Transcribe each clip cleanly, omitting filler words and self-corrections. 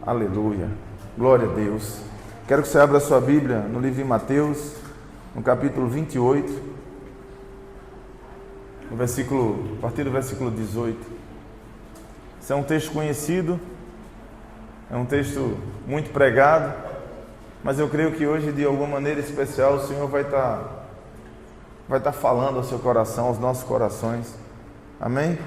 Aleluia. Glória a Deus. Quero que você abra a sua Bíblia no livro de Mateus, no capítulo 28, a partir do versículo 18. Esse é um texto conhecido, é um texto muito pregado, mas eu creio que hoje, de alguma maneira especial, o Senhor vai estar falando ao seu coração, aos nossos corações. Amém?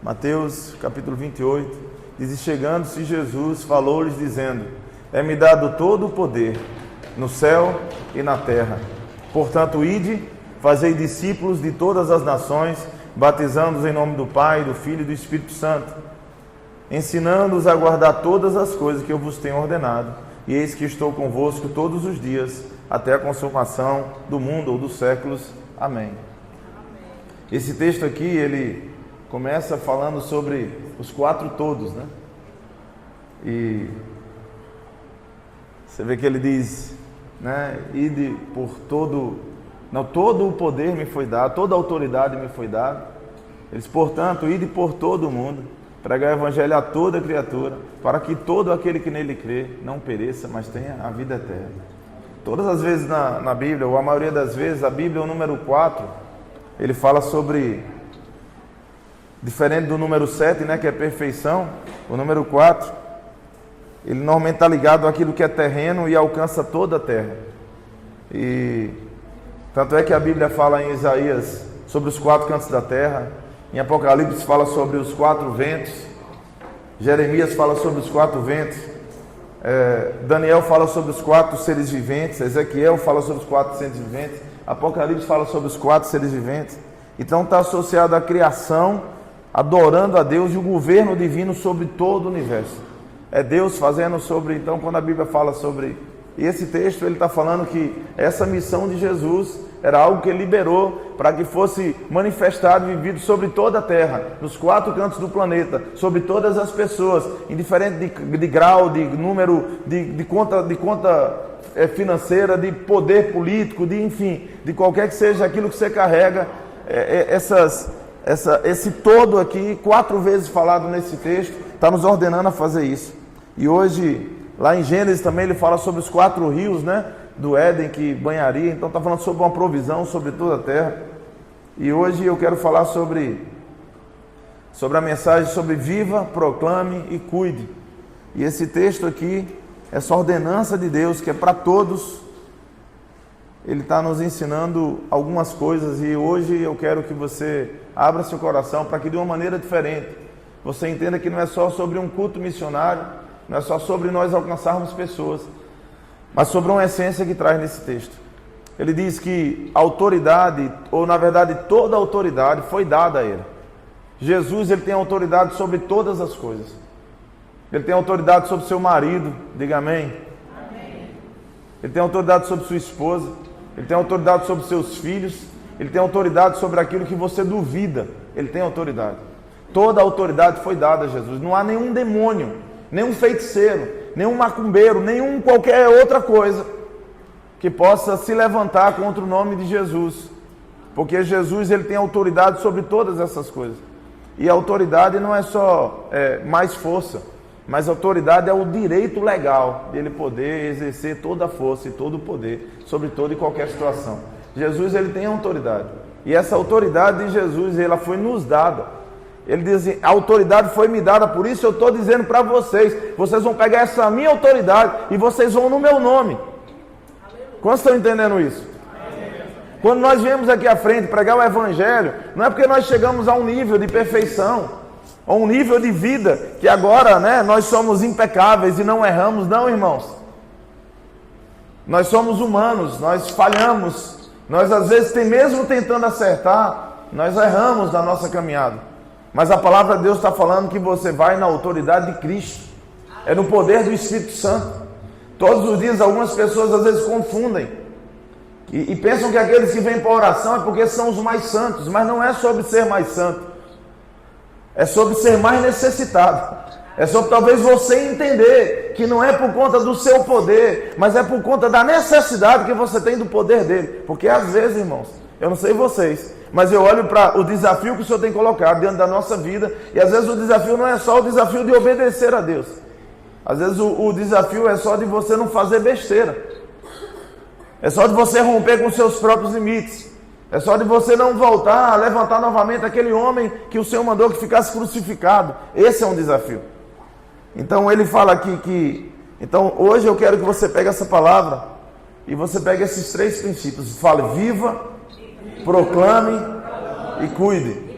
Mateus, capítulo 28, diz: e chegando-se Jesus, falou-lhes dizendo: é-me dado todo o poder, no céu e na terra. Portanto, ide, fazei discípulos de todas as nações, batizando-os em nome do Pai, do Filho e do Espírito Santo, ensinando-os a guardar todas as coisas que eu vos tenho ordenado. E eis que estou convosco todos os dias, até a consumação do mundo ou dos séculos. Amém. Esse texto aqui, ele começa falando sobre os quatro todos, né? E você vê que ele diz, né? Ide por todo o poder me foi dado, toda a autoridade me foi dada. Eles, portanto, ide por todo o mundo, pregar o evangelho a toda criatura, para que todo aquele que nele crê não pereça, mas tenha a vida eterna. Todas as vezes na Bíblia, ou a maioria das vezes, a Bíblia, o número 4, ele fala sobre, diferente do número 7, né, que é perfeição, o número 4, ele normalmente está ligado àquilo que é terreno e alcança toda a terra. E tanto é que a Bíblia fala em Isaías sobre os quatro cantos da terra, em Apocalipse fala sobre os quatro ventos, Jeremias fala sobre os quatro ventos, Daniel fala sobre os quatro seres viventes, Ezequiel fala sobre os quatro seres viventes, Apocalipse fala sobre os quatro seres viventes. Então está associado à criação, adorando a Deus, e o governo divino sobre todo o universo. É Deus fazendo sobre, então quando a Bíblia fala sobre esse texto, ele está falando que essa missão de Jesus era algo que ele liberou para que fosse manifestado e vivido sobre toda a terra, nos quatro cantos do planeta, sobre todas as pessoas, indiferente de grau, de número, de conta financeira, de poder político, enfim, de qualquer que seja aquilo que você carrega. Esse todo aqui, 4 vezes falado nesse texto, está nos ordenando a fazer isso. E hoje, lá em Gênesis também, ele fala sobre os 4 rios, né, do Éden que banharia. Então está falando sobre uma provisão sobre toda a terra. E hoje eu quero falar sobre a mensagem sobre viva, proclame e cuide. E esse texto aqui, essa ordenança de Deus que é para todos, ele está nos ensinando algumas coisas. E hoje eu quero que você abra seu coração para que, de uma maneira diferente, você entenda que não é só sobre um culto missionário, não é só sobre nós alcançarmos pessoas, mas sobre uma essência que traz nesse texto. Ele diz que a autoridade, ou na verdade toda a autoridade, foi dada a ele. Jesus, ele tem autoridade sobre todas as coisas. Ele tem autoridade sobre seu marido, diga amém. Amém. Ele tem autoridade sobre sua esposa, ele tem autoridade sobre seus filhos, ele tem autoridade sobre aquilo que você duvida, ele tem autoridade. Toda a autoridade foi dada a Jesus. Não há nenhum demônio, nenhum feiticeiro, nenhum macumbeiro, nenhum qualquer outra coisa que possa se levantar contra o nome de Jesus, porque Jesus, ele tem autoridade sobre todas essas coisas. E a autoridade não é só mais força, mas a autoridade é o direito legal de ele poder exercer toda a força e todo o poder sobre toda e qualquer situação. Jesus, ele tem autoridade, e essa autoridade de Jesus, ela foi nos dada. Ele diz assim: a autoridade foi me dada, por isso eu estou dizendo para vocês vão pegar essa minha autoridade e vocês vão no meu nome. Quantos estão entendendo isso? Quando nós viemos aqui à frente pregar o evangelho, não é porque nós chegamos a um nível de perfeição, a um nível de vida, que agora, né, nós somos impecáveis e não erramos, não, irmãos. Nós somos humanos, nós falhamos, nós às vezes, mesmo tentando acertar, nós erramos na nossa caminhada. Mas a palavra de Deus está falando que você vai na autoridade de Cristo, é no poder do Espírito Santo. Todos os dias algumas pessoas às vezes confundem e pensam que aqueles que vêm para a oração é porque são os mais santos, mas não é sobre ser mais santo, é sobre ser mais necessitado. É sobre talvez você entender que não é por conta do seu poder, mas é por conta da necessidade que você tem do poder dele. Porque às vezes, irmãos, eu não sei vocês, mas eu olho para o desafio que o Senhor tem colocado diante da nossa vida, e às vezes o desafio não é só o desafio de obedecer a Deus, Às vezes o desafio é só de você não fazer besteira. É só de você romper com seus próprios limites. É só de você não voltar a levantar novamente aquele homem que o Senhor mandou que ficasse crucificado. Esse é um desafio. Então ele fala aqui que... Então hoje eu quero que você pegue essa palavra e você pegue esses 3 princípios. Fale, viva, proclame e cuide.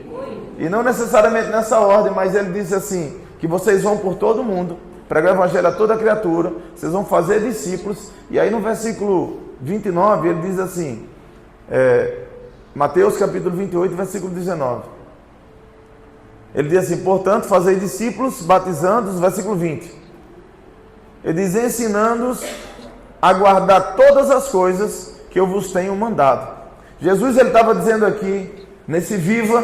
E não necessariamente nessa ordem, mas ele diz assim, que vocês vão por todo mundo, pregar o evangelho a toda criatura, vocês vão fazer discípulos. E aí no versículo 29 ele diz assim, Mateus capítulo 28, versículo 19. Ele diz assim, portanto, fazei discípulos, batizando-os, versículo 20. Ele diz, ensinando-os a guardar todas as coisas que eu vos tenho mandado. Jesus, ele estava dizendo aqui, nesse viva,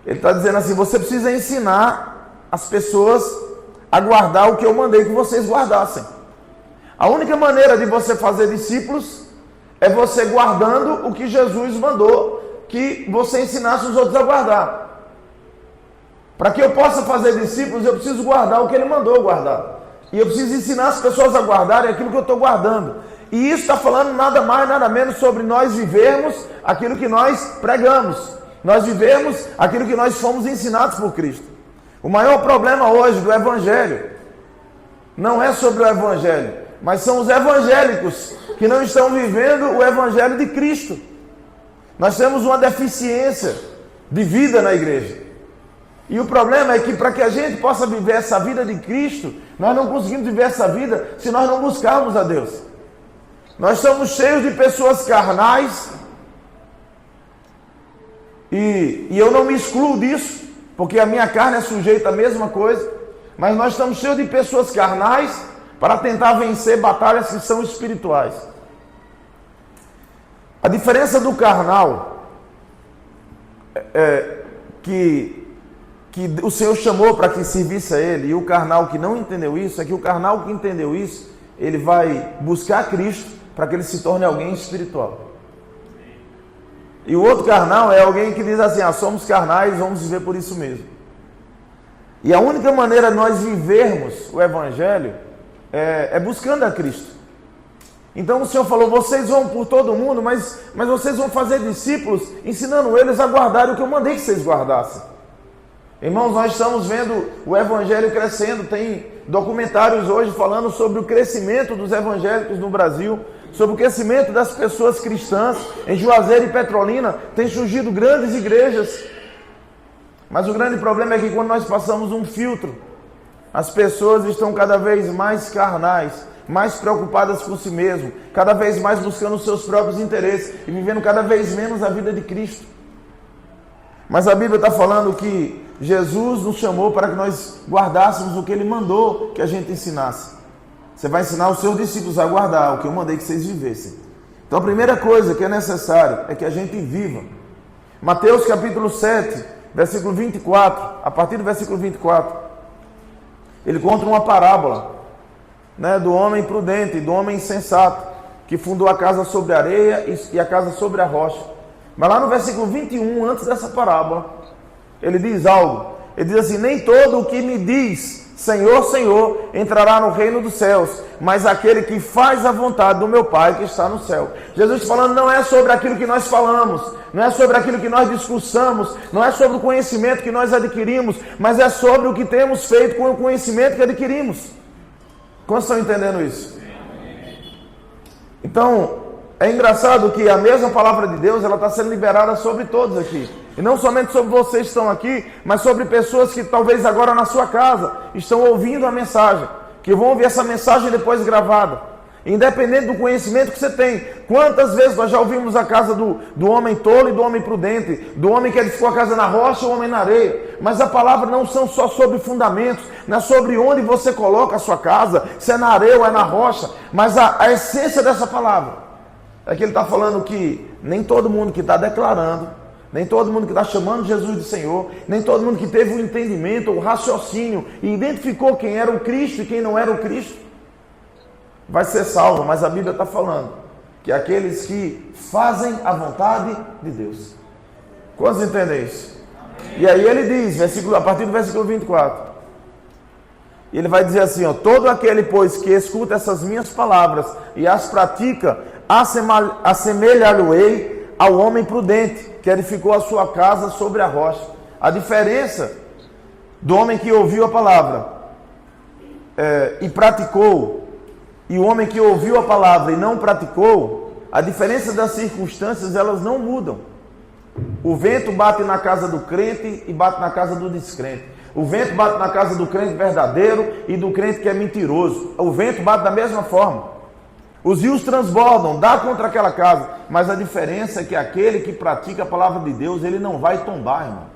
ele está dizendo assim, você precisa ensinar as pessoas a guardar o que eu mandei que vocês guardassem. A única maneira de você fazer discípulos é você guardando o que Jesus mandou que você ensinasse os outros a guardar. Para que eu possa fazer discípulos, eu preciso guardar o que ele mandou guardar. E eu preciso ensinar as pessoas a guardarem aquilo que eu estou guardando. E isso está falando nada mais, nada menos sobre nós vivermos aquilo que nós pregamos. Nós vivemos aquilo que nós fomos ensinados por Cristo. O maior problema hoje do Evangelho não é sobre o Evangelho, mas são os evangélicos que não estão vivendo o Evangelho de Cristo. Nós temos uma deficiência de vida na igreja. E o problema é que para que a gente possa viver essa vida de Cristo, nós não conseguimos viver essa vida se nós não buscarmos a Deus. Nós estamos cheios de pessoas carnais, e eu não me excluo disso, porque a minha carne é sujeita à mesma coisa, mas nós estamos cheios de pessoas carnais para tentar vencer batalhas que são espirituais. A diferença do carnal que o Senhor chamou para que servisse a Ele, e o carnal que não entendeu isso, é que o carnal que entendeu isso, ele vai buscar Cristo para que ele se torne alguém espiritual. E o outro carnal é alguém que diz assim, somos carnais, vamos viver por isso mesmo. E a única maneira de nós vivermos o Evangelho é buscando a Cristo. Então o Senhor falou, vocês vão por todo mundo, mas vocês vão fazer discípulos, ensinando eles a guardarem o que eu mandei que vocês guardassem. Irmãos, nós estamos vendo o Evangelho crescendo, tem documentários hoje falando sobre o crescimento dos evangélicos no Brasil, sobre o crescimento das pessoas cristãs. Em Juazeiro e Petrolina tem surgido grandes igrejas, mas o grande problema é que quando nós passamos um filtro, as pessoas estão cada vez mais carnais, mais preocupadas com si mesmo, cada vez mais buscando os seus próprios interesses e vivendo cada vez menos a vida de Cristo. Mas a Bíblia está falando que Jesus nos chamou para que nós guardássemos o que Ele mandou que a gente ensinasse. Você vai ensinar os seus discípulos a guardar o que eu mandei que vocês vivessem. Então a primeira coisa que é necessário é que a gente viva. Mateus capítulo 7, versículo 24, a partir do versículo 24, ele conta uma parábola, do homem prudente, do homem insensato, que fundou a casa sobre a areia e a casa sobre a rocha. Mas lá no versículo 21, antes dessa parábola, ele diz algo. Ele diz assim, nem todo o que me diz Senhor, Senhor, entrará no reino dos céus, mas aquele que faz a vontade do meu Pai que está no céu. Jesus falando não é sobre aquilo que nós falamos, não é sobre aquilo que nós discursamos, não é sobre o conhecimento que nós adquirimos, mas é sobre o que temos feito com o conhecimento que adquirimos. Quantos estão entendendo isso? Então, é engraçado que a mesma palavra de Deus, ela está sendo liberada sobre todos aqui. E não somente sobre vocês que estão aqui, mas sobre pessoas que talvez agora na sua casa estão ouvindo a mensagem, que vão ouvir essa mensagem depois gravada. Independente do conhecimento que você tem. Quantas vezes nós já ouvimos a casa do homem tolo e do homem prudente, do homem que edificou a casa na rocha e o homem na areia. Mas a palavra não são só sobre fundamentos, não é sobre onde você coloca a sua casa, se é na areia ou é na rocha, mas a essência dessa palavra é que ele está falando que nem todo mundo que está declarando, nem todo mundo que está chamando Jesus de Senhor, nem todo mundo que teve o entendimento, o raciocínio e identificou quem era o Cristo e quem não era o Cristo, vai ser salvo. Mas a Bíblia está falando que aqueles que fazem a vontade de Deus. Quantos entendem isso? E aí ele diz, a partir do versículo 24, E ele vai dizer assim, ó, todo aquele, pois, que escuta essas minhas palavras e as pratica, assemelhá-lo-ei ao homem prudente, que edificou a sua casa sobre a rocha. A diferença do homem que ouviu a palavra e praticou, e o homem que ouviu a palavra e não praticou, a diferença das circunstâncias, elas não mudam. O vento bate na casa do crente e bate na casa do descrente. O vento bate na casa do crente verdadeiro e do crente que é mentiroso. O vento bate da mesma forma. Os rios transbordam, dá contra aquela casa. Mas a diferença é que aquele que pratica a palavra de Deus, ele não vai tombar, irmão.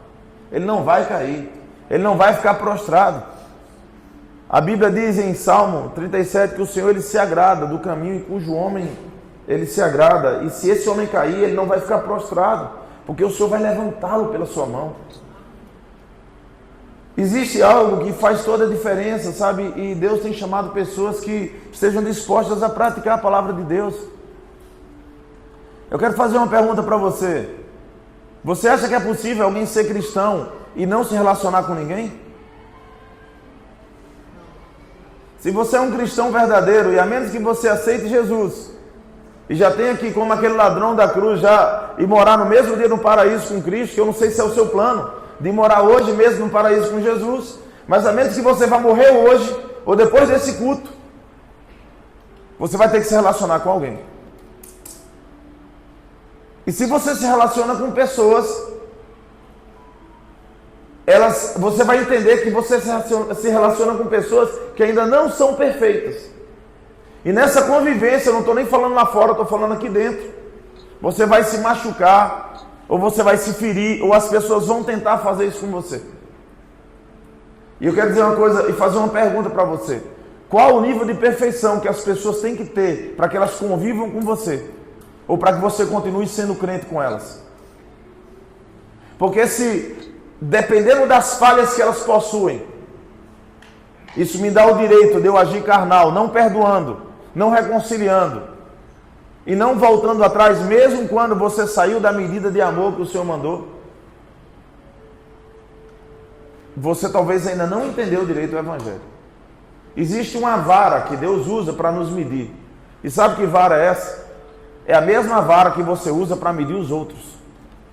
Ele não vai cair. Ele não vai ficar prostrado. A Bíblia diz em Salmo 37 que o Senhor, ele se agrada do caminho em cujo homem ele se agrada. E se esse homem cair, ele não vai ficar prostrado, porque o Senhor vai levantá-lo pela sua mão. Existe algo que faz toda a diferença, sabe? E Deus tem chamado pessoas que estejam dispostas a praticar a palavra de Deus. Eu quero fazer uma pergunta para você. Você acha que é possível alguém ser cristão e não se relacionar com ninguém? Se você é um cristão verdadeiro, e a menos que você aceite Jesus, e já tenha aqui como aquele ladrão da cruz, e morar no mesmo dia no paraíso com Cristo, que eu não sei se é o seu plano, de morar hoje mesmo no paraíso com Jesus, mas a menos que você vá morrer hoje, ou depois desse culto, você vai ter que se relacionar com alguém. E se você se relaciona com pessoas, você vai entender que você se relaciona com pessoas que ainda não são perfeitas. E nessa convivência, eu não estou nem falando lá fora, eu estou falando aqui dentro. Você vai se machucar, ou você vai se ferir, ou as pessoas vão tentar fazer isso com você. E eu quero dizer uma coisa e fazer uma pergunta para você. Qual o nível de perfeição que as pessoas têm que ter para que elas convivam com você? Ou para que você continue sendo crente com elas? Porque se, dependendo das falhas que elas possuem, isso me dá o direito de eu agir carnal, não perdoando, não reconciliando e não voltando atrás, mesmo quando você saiu da medida de amor que o Senhor mandou. Você talvez ainda não entendeu direito o Evangelho. Existe uma vara que Deus usa para nos medir. E sabe que vara é essa? É a mesma vara que você usa para medir os outros.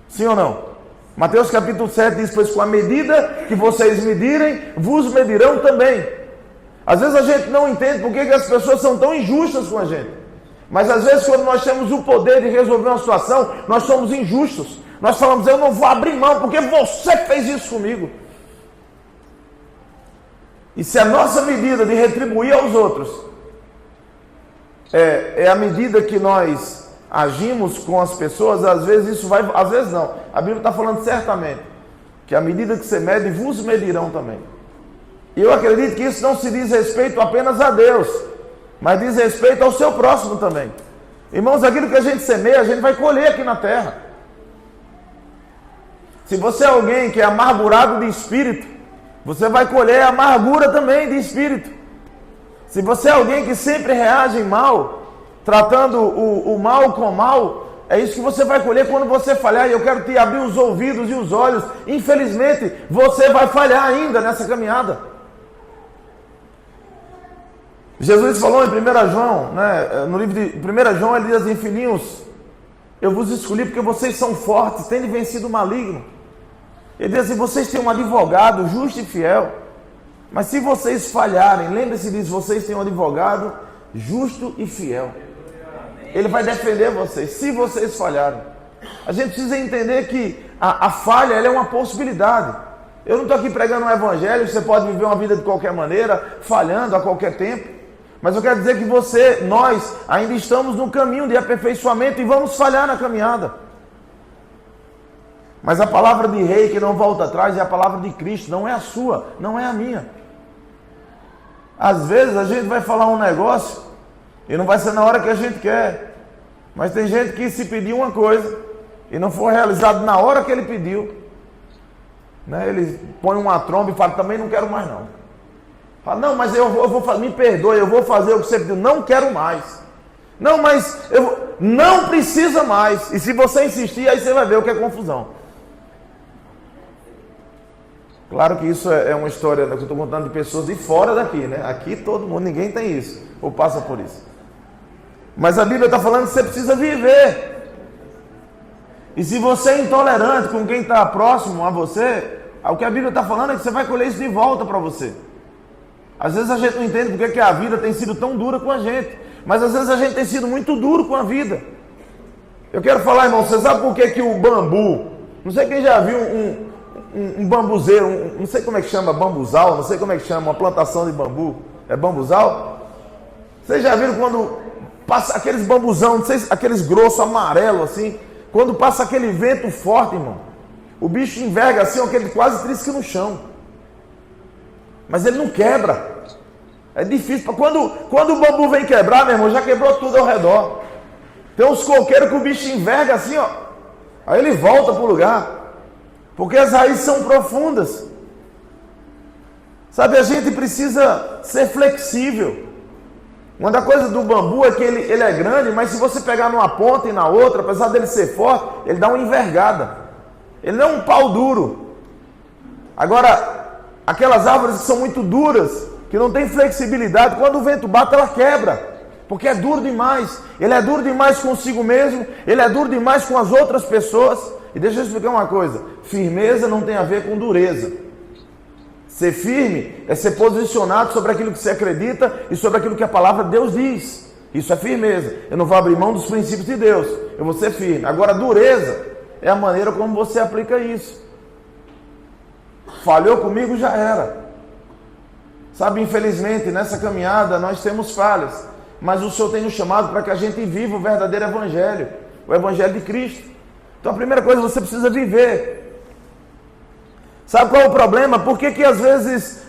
Sim ou não? Mateus capítulo 7 diz, pois com a medida que vocês medirem, vos medirão também. Às vezes a gente não entende por que as pessoas são tão injustas com a gente. Mas às vezes quando nós temos o poder de resolver uma situação, nós somos injustos. Nós falamos, eu não vou abrir mão porque você fez isso comigo. E se a nossa medida de retribuir aos outros é a medida que nós agimos com as pessoas, às vezes isso vai, às vezes não. A Bíblia está falando certamente que a medida que você mede, vos medirão também. E eu acredito que isso não se diz respeito apenas a Deus, mas diz respeito ao seu próximo também. Irmãos, aquilo que a gente semeia, a gente vai colher aqui na terra. Se você é alguém que é amargurado de espírito, você vai colher amargura também de espírito. Se você é alguém que sempre reage mal, tratando o mal com mal, é isso que você vai colher quando você falhar. E eu quero te abrir os ouvidos e os olhos. Infelizmente, você vai falhar ainda nessa caminhada. Jesus falou em 1 João, né, no livro de 1 João, ele diz assim, filhinhos, eu vos escolhi porque vocês são fortes, tendo vencido o maligno. Ele diz assim, vocês têm um advogado justo e fiel, mas se vocês falharem, lembre-se disso, vocês têm um advogado justo e fiel. Ele vai defender vocês, se vocês falharem. A gente precisa entender que a falha, ela é uma possibilidade. Eu não estou aqui pregando um evangelho, você pode viver uma vida de qualquer maneira, falhando a qualquer tempo. Mas eu quero dizer que nós ainda estamos no caminho de aperfeiçoamento e vamos falhar na caminhada. Mas a palavra de rei que não volta atrás é a palavra de Cristo, não é a sua, não é a minha. Às vezes a gente vai falar um negócio e não vai ser na hora que a gente quer. Mas tem gente que se pedir uma coisa e não for realizado na hora que ele pediu, né, ele põe uma tromba e fala, também não quero mais não. Fala, não, mas eu vou fazer, me perdoe, eu vou fazer o que você pediu, não quero mais. Não, mas não precisa mais. E se você insistir, aí você vai ver o que é confusão. Claro que isso é uma história que eu estou contando de pessoas de fora daqui, né? Aqui todo mundo, ninguém tem isso, ou passa por isso. Mas a Bíblia está falando que você precisa viver. E se você é intolerante com quem está próximo a você, o que a Bíblia está falando é que você vai colher isso de volta para você. Às vezes a gente não entende porque que a vida tem sido tão dura com a gente. Mas às vezes a gente tem sido muito duro com a vida. Eu quero falar, irmão, você sabe por que o bambu, não sei quem já viu um bambuzeiro, não sei como é que chama, bambuzal, não sei como é que chama, uma plantação de bambu, é bambuzal? Vocês já viram quando passa aqueles bambuzão, não sei, aqueles grossos, amarelo assim, quando passa aquele vento forte, irmão, o bicho enverga assim, aquele quase trisca no chão, mas ele não quebra, é difícil, quando o bambu vem quebrar, meu irmão, já quebrou tudo ao redor. Tem uns coqueiros que o bicho enverga assim, ó, aí ele volta para o lugar. Porque as raízes são profundas. Sabe, a gente precisa ser flexível. Uma das coisas do bambu é que ele é grande, mas se você pegar numa ponta e na outra, apesar dele ser forte, ele dá uma envergada. Ele não é um pau duro. Agora, aquelas árvores que são muito duras, que não tem flexibilidade, quando o vento bate, ela quebra. Porque é duro demais. Ele é duro demais consigo mesmo, ele é duro demais com as outras pessoas. E deixa eu explicar uma coisa, firmeza não tem a ver com dureza. Ser firme é ser posicionado sobre aquilo que você acredita e sobre aquilo que a palavra de Deus diz. Isso é firmeza. Eu não vou abrir mão dos princípios de Deus, eu vou ser firme. Agora, dureza é a maneira como você aplica isso. Falhou comigo, já era. Sabe, infelizmente, nessa caminhada nós temos falhas, mas o Senhor tem nos chamado para que a gente viva o verdadeiro evangelho, o evangelho de Cristo. Então a primeira coisa, você precisa viver. Sabe qual é o problema? Por que às vezes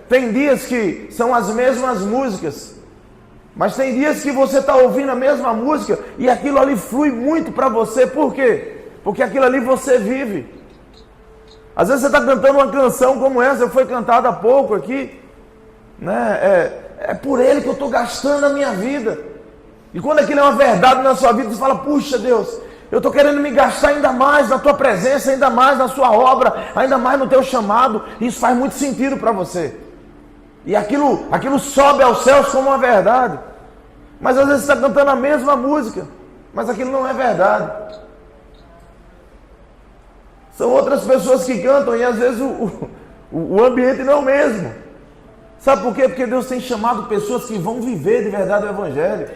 tem dias que são as mesmas músicas, mas tem dias que você está ouvindo a mesma música e aquilo ali flui muito para você. Por quê? Porque aquilo ali você vive. Às vezes você está cantando uma canção como essa, foi cantada há pouco aqui, né? É por ele que eu estou gastando a minha vida. E quando aquilo é uma verdade na sua vida, você fala, puxa Deus, eu estou querendo me gastar ainda mais na tua presença, ainda mais na sua obra, ainda mais no teu chamado. Isso faz muito sentido para você. E aquilo sobe aos céus como uma verdade. Mas às vezes você está cantando a mesma música, mas aquilo não é verdade. São outras pessoas que cantam e às vezes o ambiente não é o mesmo. Sabe por quê? Porque Deus tem chamado pessoas que vão viver de verdade o Evangelho.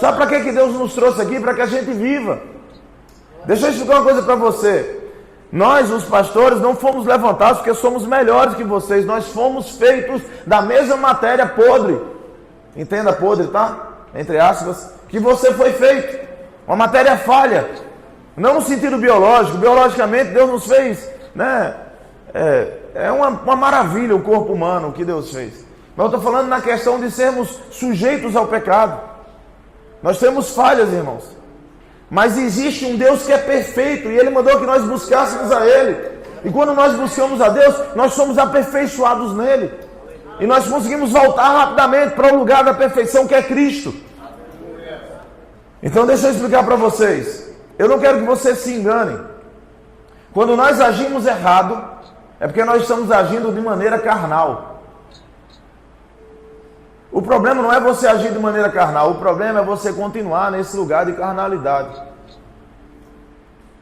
Sabe para que Deus nos trouxe aqui? Para que a gente viva. Deixa eu explicar uma coisa para você. Nós, os pastores, não fomos levantados porque somos melhores que vocês. Nós fomos feitos da mesma matéria podre. Entenda podre, tá? Entre aspas. Que você foi feito. Uma matéria falha. Não no sentido biológico. Biologicamente, Deus nos fez, né? É uma maravilha o corpo humano, o que Deus fez. Mas eu estou falando na questão de sermos sujeitos ao pecado. Nós temos falhas, irmãos. Mas existe um Deus que é perfeito e Ele mandou que nós buscássemos a Ele. E quando nós buscamos a Deus, nós somos aperfeiçoados nele. E nós conseguimos voltar rapidamente para o lugar da perfeição que é Cristo. Então deixa eu explicar para vocês. Eu não quero que vocês se enganem. Quando nós agimos errado, é porque nós estamos agindo de maneira carnal. O problema não é você agir de maneira carnal, o problema é você continuar nesse lugar de carnalidade.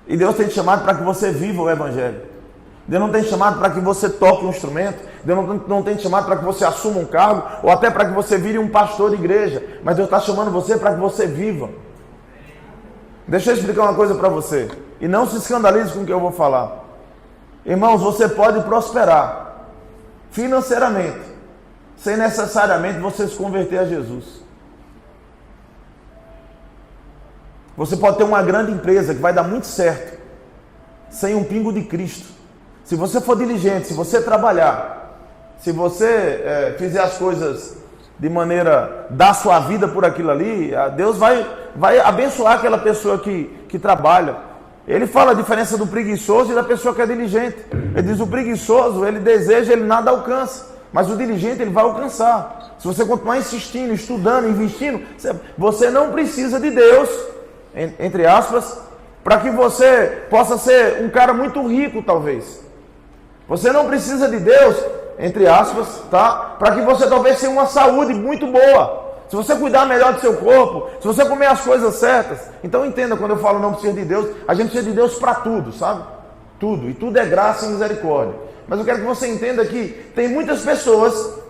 E Deus tem te chamado para que você viva o Evangelho. Deus não tem te chamado para que você toque um instrumento, Deus não tem te chamado para que você assuma um cargo, ou até para que você vire um pastor de igreja, mas Deus está chamando você para que você viva. Deixa eu explicar uma coisa para você, e não se escandalize com o que eu vou falar. Irmãos, você pode prosperar financeiramente, sem necessariamente você se converter a Jesus. Você pode ter uma grande empresa que vai dar muito certo, sem um pingo de Cristo. Se você for diligente, se você trabalhar, se você fizer as coisas de maneira, dar sua vida por aquilo ali, Deus vai abençoar aquela pessoa que trabalha. Ele fala a diferença do preguiçoso e da pessoa que é diligente. Ele diz, o preguiçoso, ele deseja, ele nada alcança. Mas o diligente, ele vai alcançar. Se você continuar insistindo, estudando, investindo, você não precisa de Deus, entre aspas, para que você possa ser um cara muito rico, talvez. Você não precisa de Deus, entre aspas, tá? Para que você talvez tenha uma saúde muito boa. Se você cuidar melhor do seu corpo, se você comer as coisas certas. Então entenda, quando eu falo não precisa de Deus, a gente precisa de Deus para tudo, sabe? Tudo. E tudo é graça e misericórdia. Mas eu quero que você entenda que tem muitas pessoas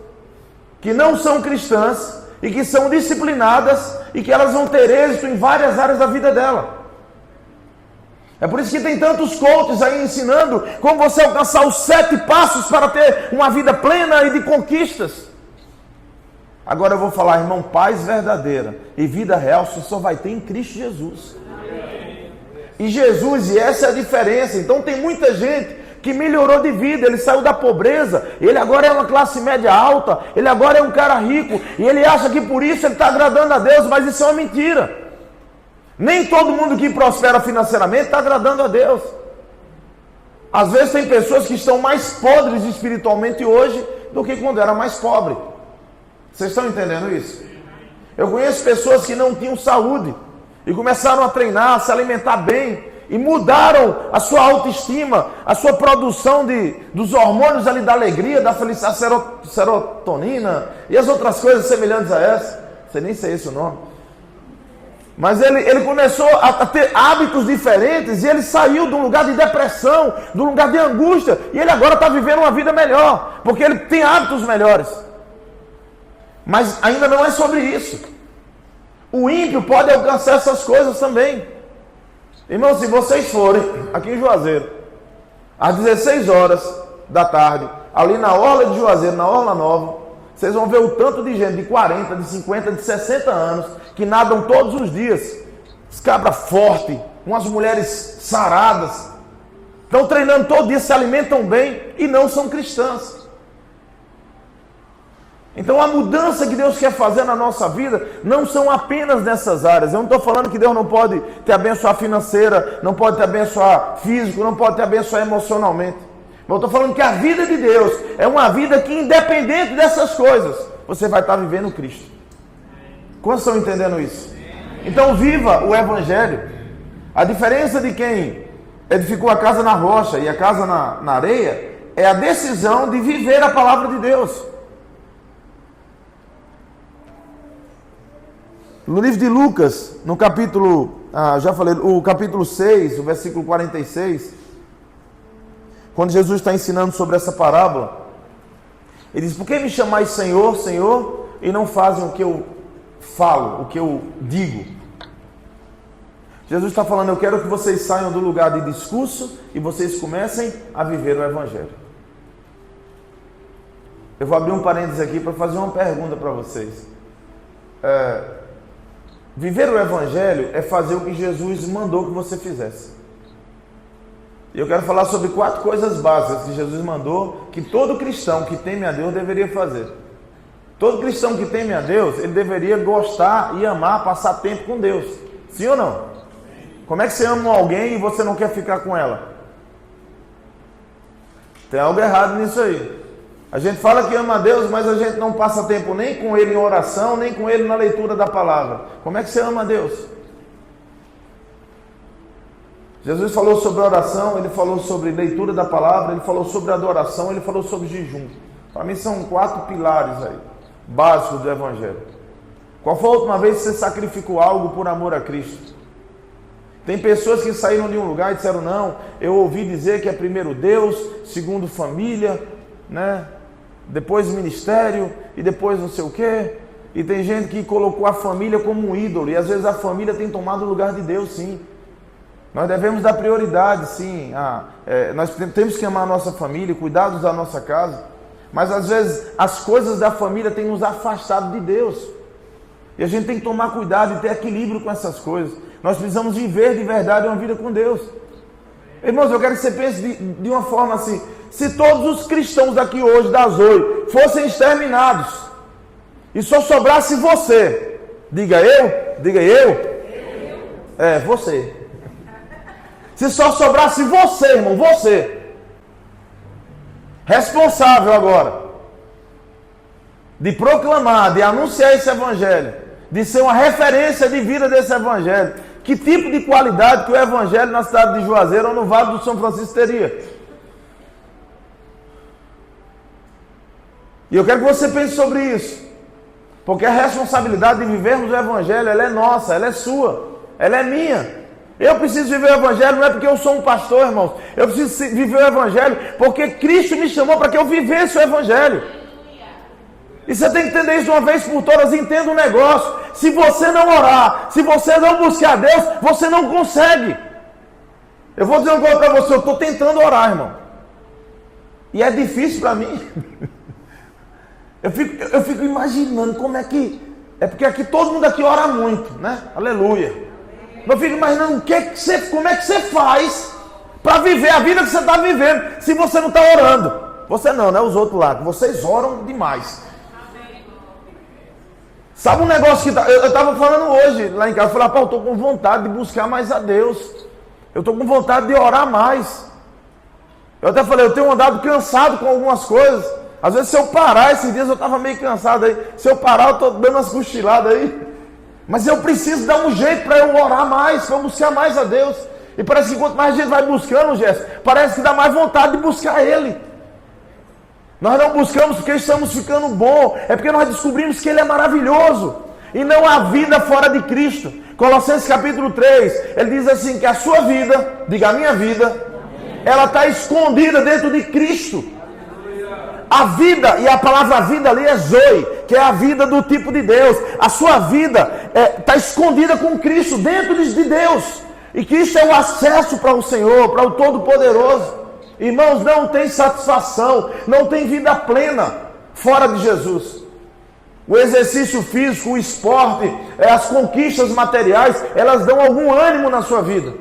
que não são cristãs e que são disciplinadas e que elas vão ter êxito em várias áreas da vida dela. É por isso que tem tantos coaches aí ensinando como você alcançar os 7 passos para ter uma vida plena e de conquistas. Agora eu vou falar, irmão, paz verdadeira e vida real você só vai ter em Cristo Jesus. E Jesus, e essa é a diferença. Então tem muita gente que melhorou de vida, ele saiu da pobreza, ele agora é uma classe média alta, ele agora é um cara rico, e ele acha que por isso ele está agradando a Deus, mas isso é uma mentira. Nem todo mundo que prospera financeiramente está agradando a Deus. Às vezes tem pessoas que estão mais podres espiritualmente hoje do que quando era mais pobre. Vocês estão entendendo isso? Eu conheço pessoas que não tinham saúde e começaram a treinar, a se alimentar bem e mudaram a sua autoestima, a sua produção dos hormônios ali da alegria, da felicidade, serotonina e as outras coisas semelhantes a essa. Você nem sei esse o nome. Mas ele começou a ter hábitos diferentes e ele saiu de um lugar de depressão, de um lugar de angústia, e ele agora está vivendo uma vida melhor, porque ele tem hábitos melhores. Mas ainda não é sobre isso. O ímpio pode alcançar essas coisas também. Irmão, se vocês forem aqui em Juazeiro, às 16 horas da tarde, ali na orla de Juazeiro, na Orla Nova, vocês vão ver o tanto de gente de 40, de 50, de 60 anos, que nadam todos os dias. Os cabras fortes, umas mulheres saradas, estão treinando todo dia, se alimentam bem e não são cristãs. Então a mudança que Deus quer fazer na nossa vida não são apenas nessas áreas. Eu não estou falando que Deus não pode te abençoar financeira, não pode te abençoar físico, não pode te abençoar emocionalmente. Mas eu estou falando que a vida de Deus é uma vida que, independente dessas coisas, você vai estar vivendo Cristo. Quantos estão entendendo isso? Então viva o Evangelho. A diferença de quem edificou a casa na rocha e a casa na areia é a decisão de viver a palavra de Deus. No livro de Lucas, no capítulo, o capítulo 6, o versículo 46, quando Jesus está ensinando sobre essa parábola, ele diz: por que me chamais Senhor, Senhor, e não fazem o que eu falo, o que eu digo? Jesus está falando: eu quero que vocês saiam do lugar de discurso e vocês comecem a viver o Evangelho. Eu vou abrir um parênteses aqui para fazer uma pergunta para vocês. Viver o Evangelho é fazer o que Jesus mandou que você fizesse. E eu quero falar sobre 4 coisas básicas que Jesus mandou que todo cristão que teme a Deus deveria fazer. Todo cristão que teme a Deus, ele deveria gostar e amar, passar tempo com Deus. Sim ou não? Como é que você ama alguém e você não quer ficar com ela? Tem algo errado nisso aí. A gente fala que ama a Deus, mas a gente não passa tempo nem com Ele em oração, nem com Ele na leitura da palavra. Como é que você ama a Deus? Jesus falou sobre oração, Ele falou sobre leitura da palavra, Ele falou sobre adoração, Ele falou sobre jejum. Para mim são 4 pilares aí, básicos do Evangelho. Qual foi a última vez que você sacrificou algo por amor a Cristo? Tem pessoas que saíram de um lugar e disseram: não, eu ouvi dizer que é primeiro Deus, segundo família, né? Depois ministério e depois não sei o quê. E tem gente que colocou a família como um ídolo, e às vezes a família tem tomado o lugar de Deus, sim. Nós devemos dar prioridade, sim. Nós temos que amar a nossa família, cuidar da nossa casa, mas às vezes as coisas da família têm nos afastado de Deus, e a gente tem que tomar cuidado e ter equilíbrio com essas coisas. Nós precisamos viver de verdade uma vida com Deus. Irmãos, eu quero que você pense de uma forma assim: se todos os cristãos daqui hoje, da Zoe, fossem exterminados, e só sobrasse você, diga eu, você. Se só sobrasse você, irmão, você, responsável agora, de proclamar, de anunciar esse Evangelho, de ser uma referência de vida desse Evangelho, que tipo de qualidade que o Evangelho na cidade de Juazeiro ou no Vale do São Francisco teria? E eu quero que você pense sobre isso. Porque a responsabilidade de vivermos o Evangelho, ela é nossa, ela é sua, ela é minha. Eu preciso viver o Evangelho, não é porque eu sou um pastor, irmãos. Eu preciso viver o Evangelho porque Cristo me chamou para que eu vivesse o Evangelho. E você tem que entender isso de uma vez por todas. Entenda um negócio. Se você não orar, se você não buscar Deus, você não consegue. Eu vou dizer uma coisa para você, eu estou tentando orar, irmão. E é difícil para mim. Eu fico imaginando como é que... É porque aqui todo mundo aqui ora muito, né? Aleluia. Eu fico imaginando como é que você faz para viver a vida que você está vivendo, se você não está orando. Você não, né? Os outros lá, vocês oram demais. Sabe um negócio que eu estava falando hoje lá em casa? Eu falei, eu estou com vontade de buscar mais a Deus. Eu estou com vontade de orar mais. Eu até falei, eu tenho andado cansado com algumas coisas. Às vezes se eu parar, esses dias eu estava meio cansado aí. Se eu parar, eu estou dando umas cochiladas aí. Mas eu preciso dar um jeito para eu orar mais, para eu buscar mais a Deus. E parece que quanto mais a gente vai buscando, Jéssica, parece que dá mais vontade de buscar Ele. Nós não buscamos porque estamos ficando bom, é porque nós descobrimos que Ele é maravilhoso. E não há vida fora de Cristo. Colossenses capítulo 3, ele diz assim, que a sua vida, diga a minha vida, ela está escondida dentro de Cristo. A vida, e a palavra vida ali é Zoe, que é a vida do tipo de Deus. A sua vida está escondida com Cristo, dentro de Deus. E Cristo é o acesso para o Senhor, para o Todo-Poderoso. Irmãos, não tem satisfação, não tem vida plena fora de Jesus. O exercício físico, o esporte, as conquistas materiais, elas dão algum ânimo na sua vida.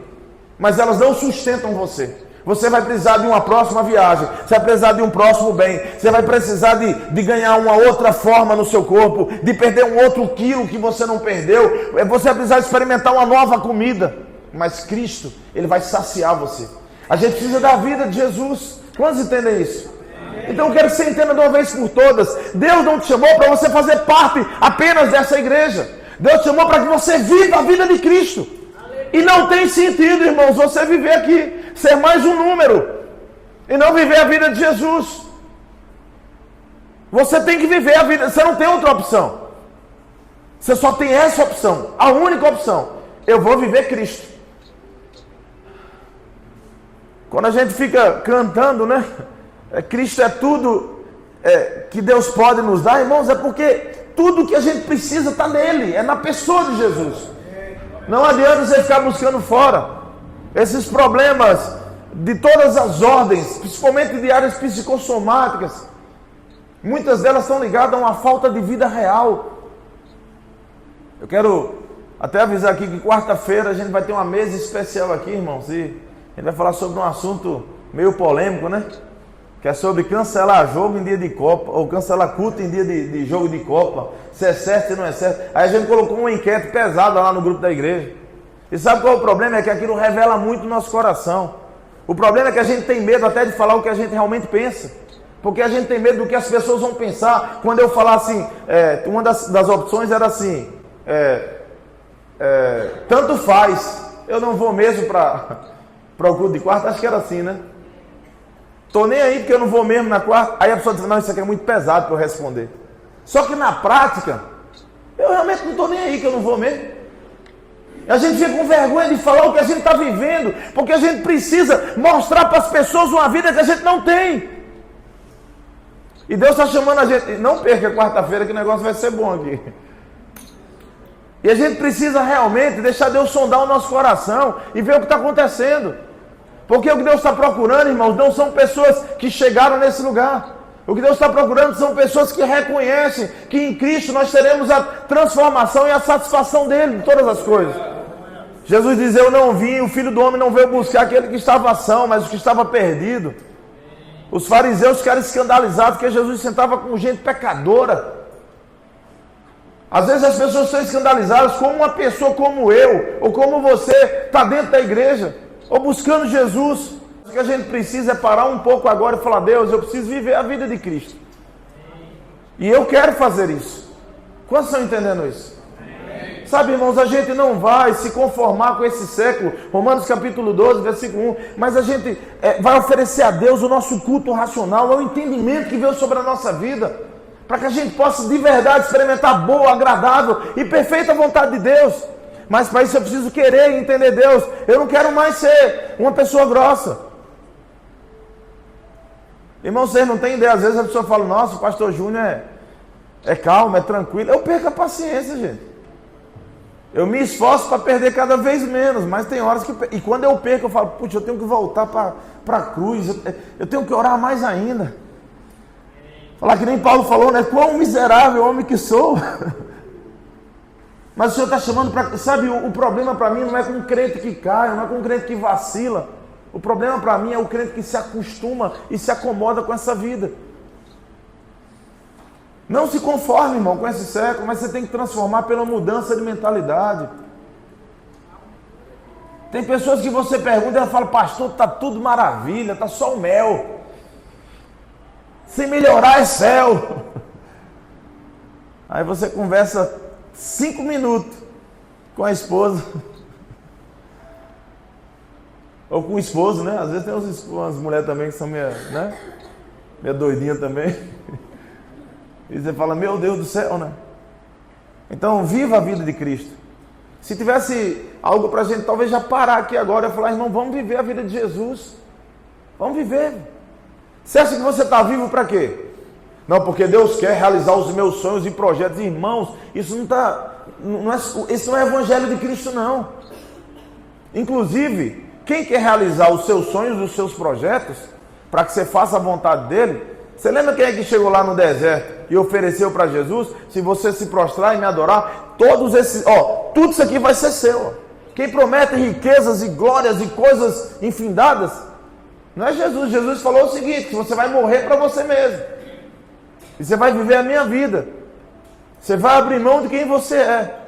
Mas elas não sustentam você. Você vai precisar de uma próxima viagem, você vai precisar de um próximo bem, você vai precisar de ganhar uma outra forma no seu corpo, de perder um outro quilo que você não perdeu, você vai precisar experimentar uma nova comida, mas Cristo, Ele vai saciar você. A gente precisa da vida de Jesus. Quantos entendem isso? Então eu quero que você entenda de uma vez por todas, Deus não te chamou para você fazer parte apenas dessa igreja, Deus te chamou para que você viva a vida de Cristo. E não tem sentido, irmãos, você viver aqui, ser mais um número, e não viver a vida de Jesus. Você tem que viver a vida, você não tem outra opção. Você só tem essa opção, a única opção. Eu vou viver Cristo. Quando a gente fica cantando, né? Cristo é tudo que Deus pode nos dar, irmãos, é porque tudo que a gente precisa está nele, é na pessoa de Jesus. Não adianta você ficar buscando fora. Esses problemas de todas as ordens, principalmente de áreas psicossomáticas, muitas delas estão ligadas a uma falta de vida real. Eu quero até avisar aqui que quarta-feira a gente vai ter uma mesa especial aqui, irmãos, e a gente vai falar sobre um assunto meio polêmico, né? Que é sobre cancelar jogo em dia de Copa, ou cancelar culto em dia de jogo de Copa, se é certo, se não é certo. Aí a gente colocou uma enquete pesada lá no grupo da igreja. E sabe qual é o problema? É que aquilo revela muito o nosso coração. O problema é que a gente tem medo até de falar o que a gente realmente pensa. Porque a gente tem medo do que as pessoas vão pensar. Quando eu falar assim, uma das opções era assim, tanto faz, eu não vou mesmo para o culto de quarta, acho que era assim, né? Tô nem aí porque eu não vou mesmo na quarta. Aí a pessoa diz, não, isso aqui é muito pesado para eu responder. Só que na prática, eu realmente não tô nem aí que eu não vou mesmo. A gente fica com vergonha de falar o que a gente está vivendo, porque a gente precisa mostrar para as pessoas uma vida que a gente não tem. E Deus está chamando a gente, não perca quarta-feira que o negócio vai ser bom aqui. E a gente precisa realmente deixar Deus sondar o nosso coração e ver o que está acontecendo. Porque o que Deus está procurando, irmãos, não são pessoas que chegaram nesse lugar. O que Deus está procurando são pessoas que reconhecem que em Cristo nós teremos a transformação e a satisfação dele de todas as coisas. Jesus diz, eu não vim, o Filho do Homem não veio buscar aquele que estava são, mas o que estava perdido. Os fariseus ficaram escandalizados porque Jesus sentava com gente pecadora. Às vezes as pessoas são escandalizadas como uma pessoa como eu, ou como você, está dentro da igreja, ou buscando Jesus. O que a gente precisa é parar um pouco agora e falar, Deus, eu preciso viver a vida de Cristo. E eu quero fazer isso. Quantos estão entendendo isso? Sabe, irmãos, a gente não vai se conformar com esse século, Romanos capítulo 12, versículo 1, mas a gente vai oferecer a Deus o nosso culto racional, o entendimento que veio sobre a nossa vida. para que a gente possa de verdade experimentar a boa, agradável e perfeita vontade de Deus. Mas para isso eu preciso querer e entender Deus. Eu não quero mais ser uma pessoa grossa. Irmão, vocês não têm ideia. Às vezes a pessoa fala, nossa, o pastor Júnior é calmo, é tranquilo. Eu perco a paciência, gente. Eu me esforço para perder cada vez menos, mas tem horas que... E quando eu perco, eu falo, putz, eu tenho que voltar para a cruz, eu tenho que orar mais ainda. Falar que nem Paulo falou, né? Quão miserável homem que sou. Mas o Senhor está chamando para... Sabe, o problema para mim não é com um crente que cai, não é com um crente que vacila. O problema para mim é o crente que se acostuma e se acomoda com essa vida. Não se conforme, irmão, com esse século, mas você tem que transformar pela mudança de mentalidade. Tem pessoas que você pergunta e ela fala, pastor, está tudo maravilha, está só o mel. Se melhorar é céu. Aí você conversa 5 minutos com a esposa. Ou com o esposo, né? Às vezes tem umas mulheres também que são meio doidinhas também. E você fala, meu Deus do céu, né? Então, viva a vida de Cristo. Se tivesse algo para a gente, talvez já parar aqui agora e falar, irmão, vamos viver a vida de Jesus. Vamos viver. Você acha que você está vivo para quê? Não, porque Deus quer realizar os meus sonhos e projetos. Irmãos, isso esse não é evangelho de Cristo, não. Inclusive, quem quer realizar os seus sonhos, os seus projetos, para que você faça a vontade dele, você lembra quem é que chegou lá no deserto e ofereceu para Jesus? Se você se prostrar e me adorar, tudo isso aqui vai ser seu. Quem promete riquezas e glórias e coisas infindadas, não é Jesus. Jesus falou o seguinte, que você vai morrer para você mesmo. E você vai viver a minha vida. Você vai abrir mão de quem você é.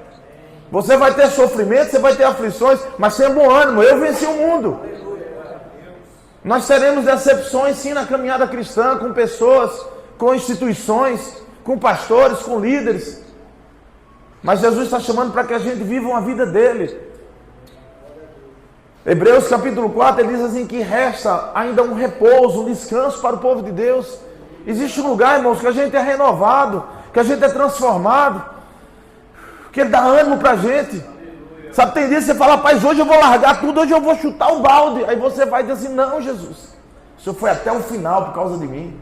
Você vai ter sofrimento, você vai ter aflições, mas tenha bom ânimo, eu venci o mundo. Nós teremos decepções sim na caminhada cristã, com pessoas, com instituições, com pastores, com líderes. Mas Jesus está chamando para que a gente viva uma vida dele. Hebreus capítulo 4, ele diz assim que resta ainda um repouso, um descanso para o povo de Deus. Existe um lugar, irmãos, que a gente é renovado, que a gente é transformado, que ele dá ânimo para a gente. Sabe, tem dia que você fala, rapaz, hoje eu vou largar tudo, hoje eu vou chutar o balde. Aí você vai dizer assim, não, Jesus, o Senhor foi até o final por causa de mim.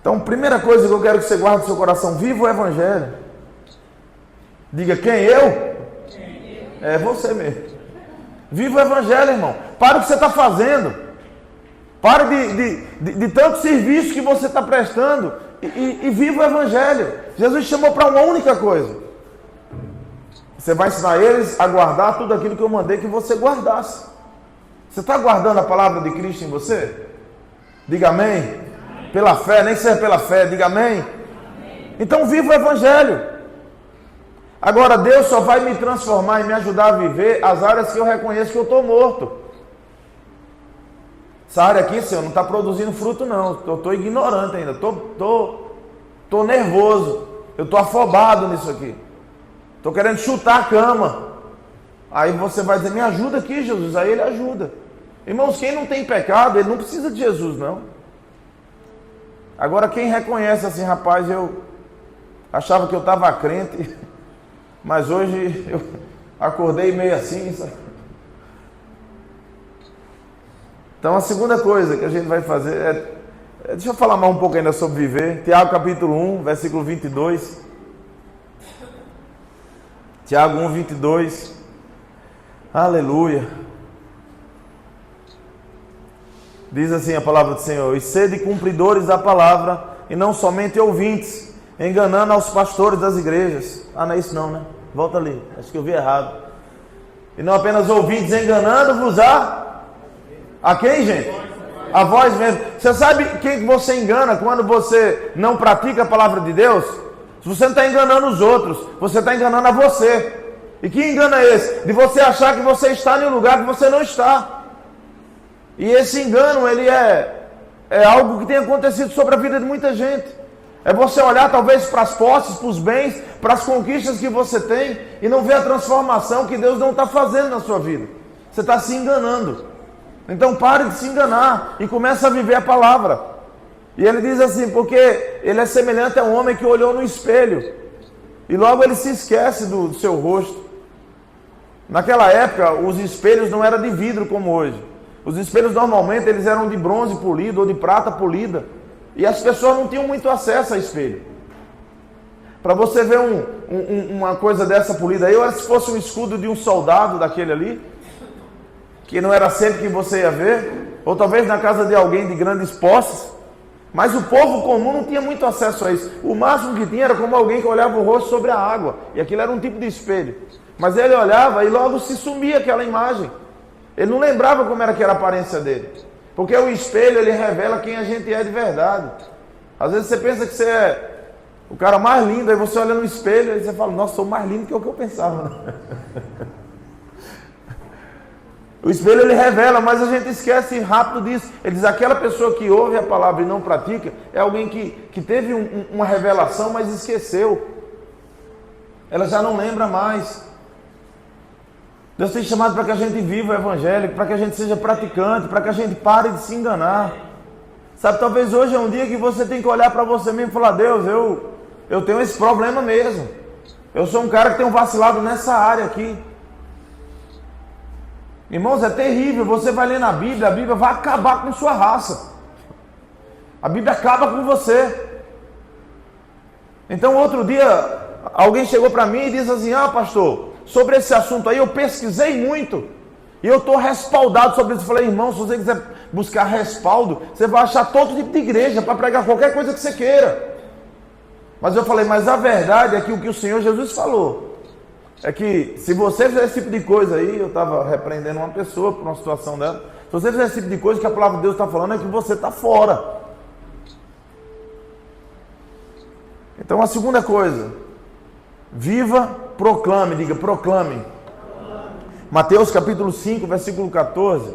Então, primeira coisa que eu quero que você guarde no seu coração, viva o Evangelho. Diga, quem eu? É você mesmo. Viva o Evangelho, irmão. Para o que você está fazendo. Para de tanto serviço que você está prestando. E viva o Evangelho. Jesus chamou para uma única coisa. Você vai ensinar eles a guardar tudo aquilo que eu mandei que você guardasse. Você está guardando a palavra de Cristo em você? Diga amém. Pela fé, nem que seja pela fé, diga amém. Então viva o Evangelho. Agora Deus só vai me transformar e me ajudar a viver as áreas que eu reconheço que eu estou morto. Essa área aqui, Senhor, não está produzindo fruto não. Eu estou ignorante ainda. Estou nervoso. Eu estou afobado nisso aqui. Estou querendo chutar a cama. Aí você vai dizer, me ajuda aqui, Jesus. Aí ele ajuda. Irmãos, quem não tem pecado, ele não precisa de Jesus, não. Agora quem reconhece assim, rapaz, eu achava que eu estava crente, mas hoje eu acordei meio assim, sabe? Então a segunda coisa que a gente vai fazer deixa eu falar mais um pouco ainda sobre viver. Tiago capítulo 1, versículo 22. Tiago 1, 22. Aleluia. Diz assim a palavra do Senhor: e sede cumpridores da palavra, e não somente ouvintes, enganando aos pastores das igrejas. Não é isso não, né? Volta ali, acho que eu vi errado. E não apenas ouvintes, enganando-vos a quem, gente? A vós mesmo. Você sabe quem você engana quando você não pratica a palavra de Deus? Se você não está enganando os outros, você está enganando a você. E que engano é esse? De você achar que você está em um lugar que você não está. E esse engano, ele é algo que tem acontecido sobre a vida de muita gente. É você olhar talvez para as posses, para os bens, para as conquistas que você tem e não ver a transformação que Deus não está fazendo na sua vida. Você está se enganando. Então pare de se enganar e comece a viver a palavra. E ele diz assim, porque ele é semelhante a um homem que olhou no espelho. E logo ele se esquece do seu rosto. Naquela época, os espelhos não eram de vidro como hoje. Os espelhos normalmente eles eram de bronze polido ou de prata polida. E as pessoas não tinham muito acesso a espelho. Para você ver uma coisa dessa polida aí, ou se fosse um escudo de um soldado daquele ali, que não era sempre que você ia ver, ou talvez na casa de alguém de grandes posses. Mas o povo comum não tinha muito acesso a isso. O máximo que tinha era como alguém que olhava o rosto sobre a água. E aquilo era um tipo de espelho. Mas ele olhava e logo se sumia aquela imagem. Ele não lembrava como era que era a aparência dele. Porque o espelho, ele revela quem a gente é de verdade. Às vezes você pensa que você é o cara mais lindo, aí você olha no espelho e você fala, nossa, sou mais lindo que o que eu pensava. O espelho ele revela, mas a gente esquece rápido disso. Ele diz, aquela pessoa que ouve a palavra e não pratica, é alguém que teve uma revelação, mas esqueceu. Ela já não lembra mais. Deus tem chamado para que a gente viva o Evangelho, para que a gente seja praticante, para que a gente pare de se enganar. Sabe, talvez hoje é um dia que você tem que olhar para você mesmo e falar, Deus, eu tenho esse problema mesmo. Eu sou um cara que tem vacilado nessa área aqui. Irmãos, é terrível, você vai ler na Bíblia, a Bíblia vai acabar com sua raça. A Bíblia acaba com você. Então outro dia, alguém chegou para mim e disse assim, pastor, sobre esse assunto aí eu pesquisei muito. E eu estou respaldado sobre isso. Eu falei, irmão, se você quiser buscar respaldo, você vai achar todo tipo de igreja para pregar qualquer coisa que você queira. Mas eu falei, mas a verdade é que o Senhor Jesus falou é que se você fizer esse tipo de coisa aí, eu estava repreendendo uma pessoa por uma situação dela, se você fizer esse tipo de coisa, que a palavra de Deus está falando é que você está fora. Então a segunda coisa, viva, proclame, diga proclame. Mateus capítulo 5, versículo 14.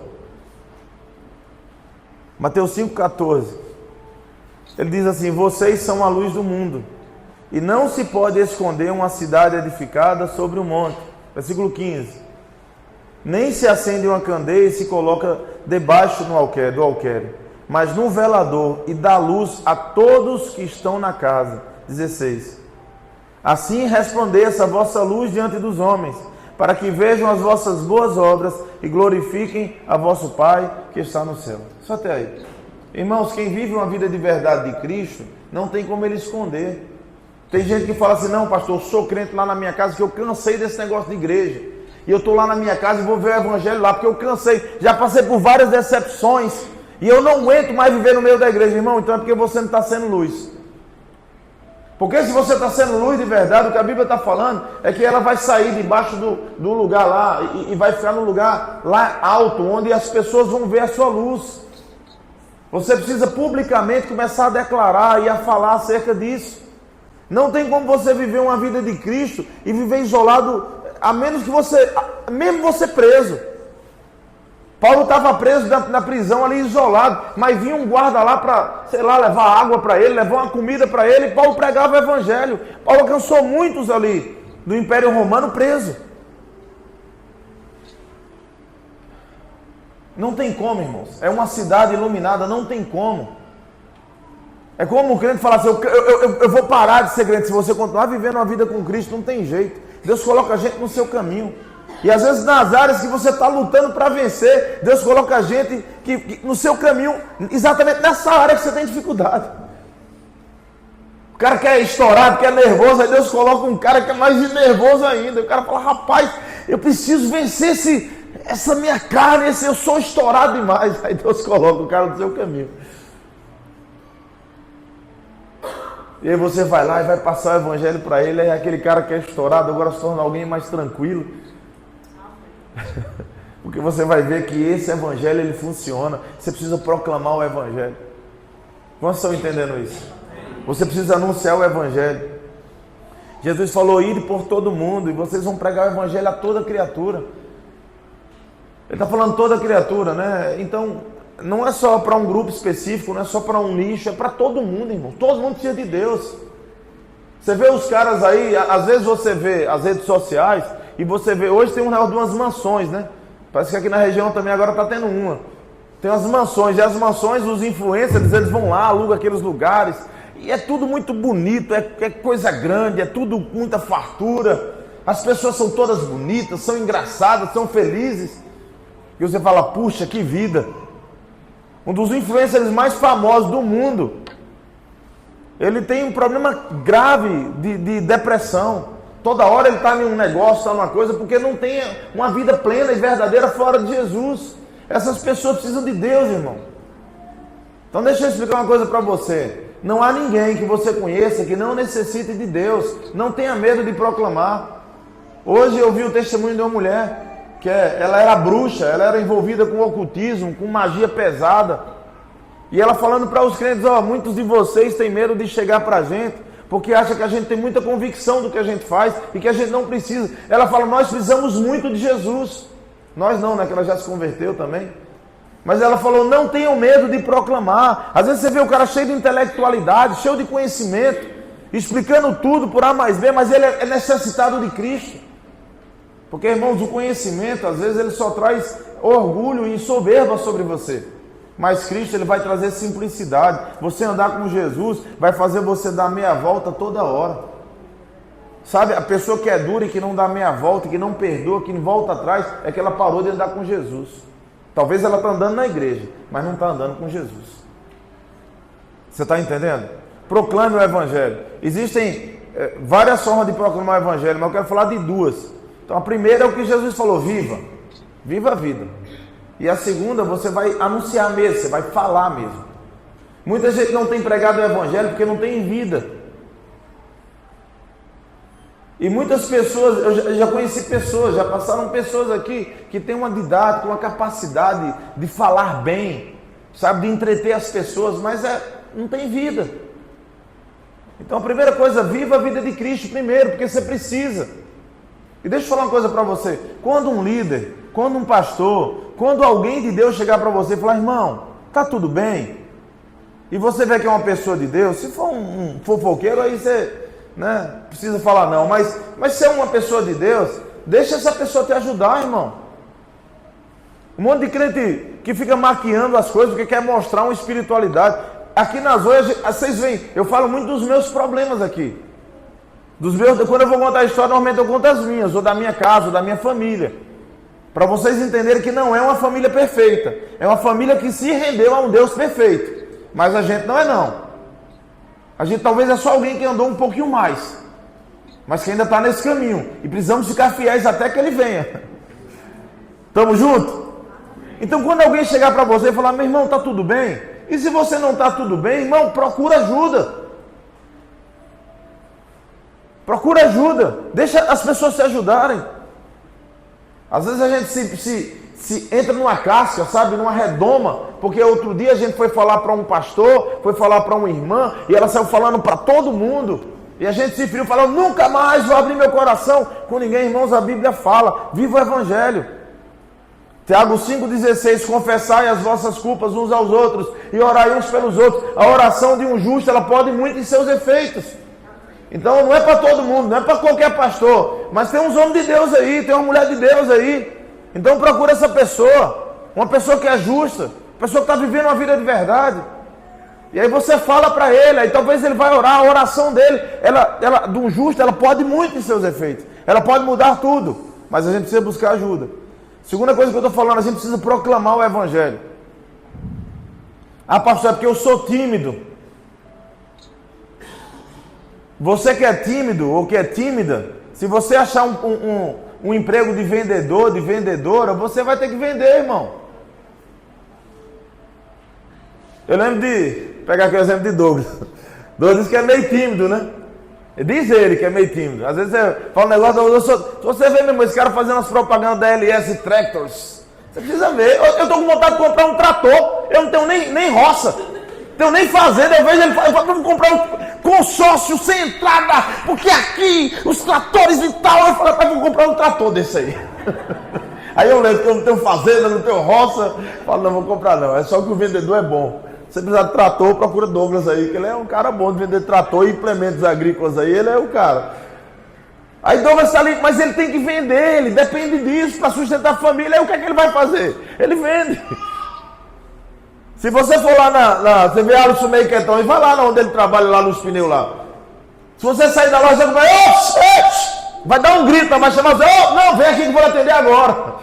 Mateus 5, 14. Ele diz assim, vocês são a luz do mundo. E não se pode esconder uma cidade edificada sobre um monte. Versículo 15. Nem se acende uma candeia e se coloca debaixo do alqueire, mas no velador e dá luz a todos que estão na casa. 16. Assim resplandeça a vossa luz diante dos homens, para que vejam as vossas boas obras e glorifiquem a vosso Pai que está no céu. Só até aí. Irmãos, quem vive uma vida de verdade de Cristo, não tem como ele esconder. Tem gente que fala assim, não pastor, eu sou crente lá na minha casa, que eu cansei desse negócio de igreja. E eu estou lá na minha casa e vou ver o evangelho lá, porque eu cansei. Já passei por várias decepções. E eu não aguento mais viver no meio da igreja, irmão. Então é porque você não está sendo luz. Porque se você está sendo luz de verdade, o que a Bíblia está falando é que ela vai sair debaixo do lugar lá e vai ficar no lugar lá alto, onde as pessoas vão ver a sua luz. Você precisa publicamente começar a declarar e a falar acerca disso. Não tem como você viver uma vida de Cristo e viver isolado, a menos que mesmo você preso. Paulo estava preso na prisão ali isolado, mas vinha um guarda lá para, levar água para ele, levar uma comida para ele, e Paulo pregava o evangelho. Paulo alcançou muitos ali do Império Romano preso. Não tem como, irmãos. É uma cidade iluminada, não tem como. É como o crente falar assim, eu vou parar de ser crente. Se você continuar vivendo uma vida com Cristo, não tem jeito. Deus coloca a gente no seu caminho. E às vezes nas áreas que você está lutando para vencer, Deus coloca a gente que no seu caminho, exatamente nessa área que você tem dificuldade. O cara que é estourado, que é nervoso, aí Deus coloca um cara que é mais nervoso ainda. O cara fala, rapaz, eu preciso vencer essa minha carne, eu sou estourado demais. Aí Deus coloca o cara no seu caminho. E aí você vai lá e vai passar o evangelho para ele, aí aquele cara que é estourado agora se torna alguém mais tranquilo. Porque você vai ver que esse evangelho ele funciona. Você precisa proclamar o evangelho. Quantos estão entendendo isso? Você precisa anunciar o evangelho. Jesus falou, ide por todo mundo e vocês vão pregar o evangelho a toda criatura. Ele está falando toda criatura, né? Então, não é só para um grupo específico, não é só para um nicho, é para todo mundo, irmão. Todo mundo precisa de Deus. Você vê os caras aí, às vezes você vê as redes sociais e você vê, hoje tem um negócio de umas mansões, né? Parece que aqui na região também agora está tendo uma. Tem as mansões, e as mansões, os influencers, eles vão lá, alugam aqueles lugares, e é tudo muito bonito, é coisa grande, é tudo muita fartura. As pessoas são todas bonitas, são engraçadas, são felizes. E você fala, puxa, que vida. Um dos influencers mais famosos do mundo, ele tem um problema grave de depressão. Toda hora ele está em um negócio, está numa coisa, porque não tem uma vida plena e verdadeira fora de Jesus. Essas pessoas precisam de Deus, irmão. Então deixa eu explicar uma coisa para você. Não há ninguém que você conheça que não necessite de Deus. Não tenha medo de proclamar. Hoje eu vi o testemunho de uma mulher que ela era bruxa, ela era envolvida com ocultismo, com magia pesada. E ela falando para os crentes, muitos de vocês têm medo de chegar para a gente, porque acha que a gente tem muita convicção do que a gente faz e que a gente não precisa. Ela fala, nós precisamos muito de Jesus. Nós não, né? Que ela já se converteu também. Mas ela falou, não tenham medo de proclamar. Às vezes você vê o cara cheio de intelectualidade, cheio de conhecimento, explicando tudo por A mais B, mas ele é necessitado de Cristo. Porque, irmãos, o conhecimento, às vezes, ele só traz orgulho e soberba sobre você. Mas Cristo, ele vai trazer simplicidade. Você andar com Jesus vai fazer você dar meia volta toda hora. Sabe, a pessoa que é dura e que não dá meia volta, que não perdoa, que volta atrás, é que ela parou de andar com Jesus. Talvez ela está andando na igreja, mas não está andando com Jesus. Você está entendendo? Proclame o Evangelho. Existem várias formas de proclamar o Evangelho, mas eu quero falar de duas. Então a primeira é o que Jesus falou, viva a vida. E a segunda, você vai anunciar mesmo, você vai falar mesmo. Muita gente não tem pregado o Evangelho porque não tem vida. E muitas pessoas, eu já conheci pessoas, já passaram pessoas aqui que têm uma didática, uma capacidade de falar bem, sabe, de entreter as pessoas, mas não tem vida. Então a primeira coisa, viva a vida de Cristo primeiro, porque você precisa. E deixa eu falar uma coisa para você, quando um líder, quando um pastor, quando alguém de Deus chegar para você e falar, irmão, tá tudo bem? E você vê que é uma pessoa de Deus, se for um fofoqueiro, aí você, né, precisa falar não, mas se é uma pessoa de Deus, deixa essa pessoa te ajudar, irmão. Um monte de crente que fica maquiando as coisas porque quer mostrar uma espiritualidade. Aqui nas Zoe, vocês veem, eu falo muito dos meus problemas aqui. Quando eu vou contar a história, normalmente eu conto as minhas, ou da minha casa, ou da minha família. Para vocês entenderem que não é uma família perfeita. É uma família que se rendeu a um Deus perfeito. Mas a gente não é não. A gente talvez é só alguém que andou um pouquinho mais. Mas que ainda está nesse caminho. E precisamos ficar fiéis até que ele venha. Estamos juntos? Então quando alguém chegar para você e falar, meu irmão, está tudo bem? E se você não está tudo bem, irmão, procura ajuda. Procura ajuda, deixa as pessoas te ajudarem. Às vezes a gente se entra numa casca, sabe, numa redoma, porque outro dia a gente foi falar para um pastor, foi falar para uma irmã, e ela saiu falando para todo mundo, e a gente se feriu, falou, nunca mais vou abrir meu coração com ninguém. Irmãos, a Bíblia fala, viva o Evangelho. Tiago 5,16, confessai as vossas culpas uns aos outros, e orai uns pelos outros. A oração de um justo, ela pode muito em seus efeitos. Então não é para todo mundo, não é para qualquer pastor, mas tem uns homens de Deus aí, tem uma mulher de Deus aí. Então procura essa pessoa, uma pessoa que é justa, uma pessoa que está vivendo uma vida de verdade. E aí você fala para ele, aí talvez ele vai orar, a oração dele, ela de um justo, ela pode muito em seus efeitos, ela pode mudar tudo, mas a gente precisa buscar ajuda. Segunda coisa que eu estou falando, a gente precisa proclamar o Evangelho. Ah, pastor, é porque eu sou tímido. Você que é tímido ou que é tímida, se você achar um emprego de vendedor, de vendedora, você vai ter que vender, irmão. Eu lembro de pegar aqui o exemplo de Douglas. Douglas diz que é meio tímido, né? Diz ele que é meio tímido. Às vezes você fala um negócio, você vê mesmo esse cara fazendo as propagandas da LS Tractors. Você precisa ver. Eu estou com vontade de comprar um trator, eu não tenho nem roça. Tenho nem fazenda, eu vejo ele falando, eu vou comprar um consórcio sem entrada, porque aqui os tratores e tal, eu falei, vou comprar um trator desse aí. Aí eu lembro que eu não tenho fazenda, não tenho roça, eu falo, não vou comprar não, é só que o vendedor é bom. Se você precisar de trator, procura Douglas aí, que ele é um cara bom de vender trator e implementos agrícolas aí, ele é o cara. Aí Douglas está ali, mas ele tem que vender, ele depende disso para sustentar a família, aí o que é que ele vai fazer? Ele vende. Se você for lá você vê Alisson Mequetão e vai lá onde ele trabalha, lá nos pneus lá. Se você sair da loja, você vai dar um grito, vai chamar você, não, vem aqui que eu vou atender agora.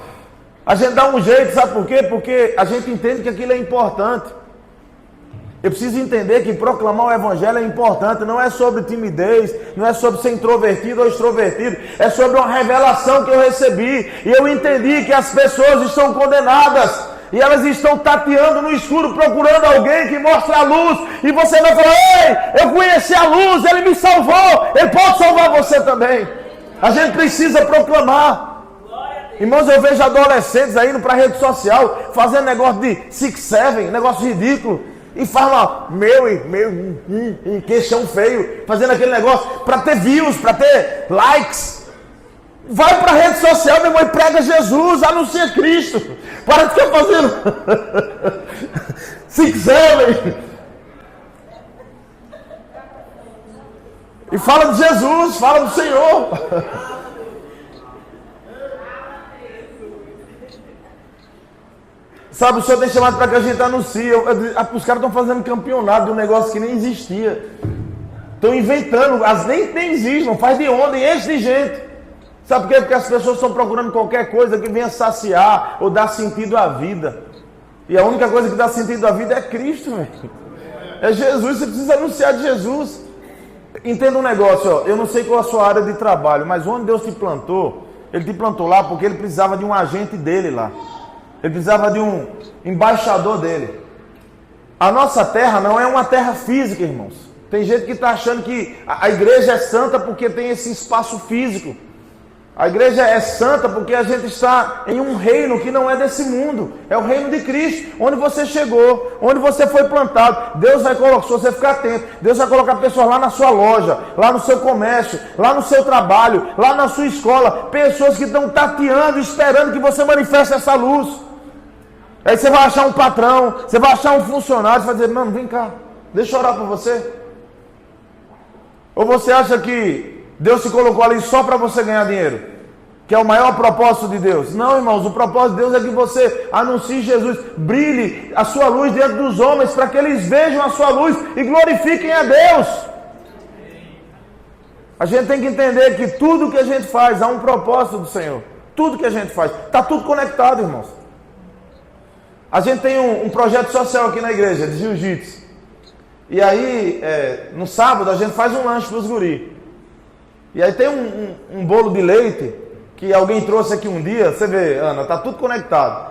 A gente dá um jeito, sabe por quê? Porque a gente entende que aquilo é importante. Eu preciso entender que proclamar o evangelho é importante, não é sobre timidez, não é sobre ser introvertido ou extrovertido, é sobre uma revelação que eu recebi, e eu entendi que as pessoas estão condenadas, e elas estão tateando no escuro, procurando alguém que mostre a luz, e você vai falar, ei, eu conheci a luz, ele me salvou, ele pode salvar você também. A gente precisa proclamar. Irmãos, eu vejo adolescentes aí indo para a rede social, fazendo negócio de 6-7, negócio ridículo, e fala, queixão feio, fazendo aquele negócio para ter views, para ter likes. Vai para a rede social, meu irmão, e prega Jesus, anuncia Cristo. Para de ficar fazendo 6-7. E fala de Jesus, fala do Senhor. Sabe, o Senhor tem chamado para que a gente anuncie. Os caras estão fazendo campeonato de um negócio que nem existia. Estão inventando, nem existe, não faz de onda, e enche de gente. Sabe por quê? Porque as pessoas estão procurando qualquer coisa que venha saciar ou dar sentido à vida. E a única coisa que dá sentido à vida é Cristo, velho. É Jesus, você precisa anunciar de Jesus. Entenda um negócio, ó. Eu não sei qual é a sua área de trabalho, mas onde Deus te plantou, Ele te plantou lá porque Ele precisava de um agente dele lá. Ele precisava de um embaixador dele. A nossa terra não é uma terra física, irmãos. Tem gente que está achando que a igreja é santa porque tem esse espaço físico. A igreja é santa porque a gente está em um reino que não é desse mundo. É o reino de Cristo, onde você chegou, onde você foi plantado. Deus vai colocar, se você ficar atento, Deus vai colocar pessoas lá na sua loja, lá no seu comércio, lá no seu trabalho, lá na sua escola. Pessoas que estão tateando, esperando que você manifeste essa luz. Aí você vai achar um patrão, você vai achar um funcionário, você vai dizer, mano, vem cá, deixa eu orar por você. Ou você acha que Deus te colocou ali só para você ganhar dinheiro? Que é o maior propósito de Deus? Não, irmãos, o propósito de Deus é que você anuncie Jesus, brilhe a sua luz diante dos homens, para que eles vejam a sua luz e glorifiquem a Deus. A gente tem que entender que tudo que a gente faz há um propósito do Senhor. Tudo que a gente faz, está tudo conectado, irmãos. A gente tem um projeto social aqui na igreja, de jiu-jitsu. E aí, no sábado, a gente faz um lanche para os guri. E aí tem um bolo de leite, que alguém trouxe aqui um dia. Você vê, Ana, tá tudo conectado.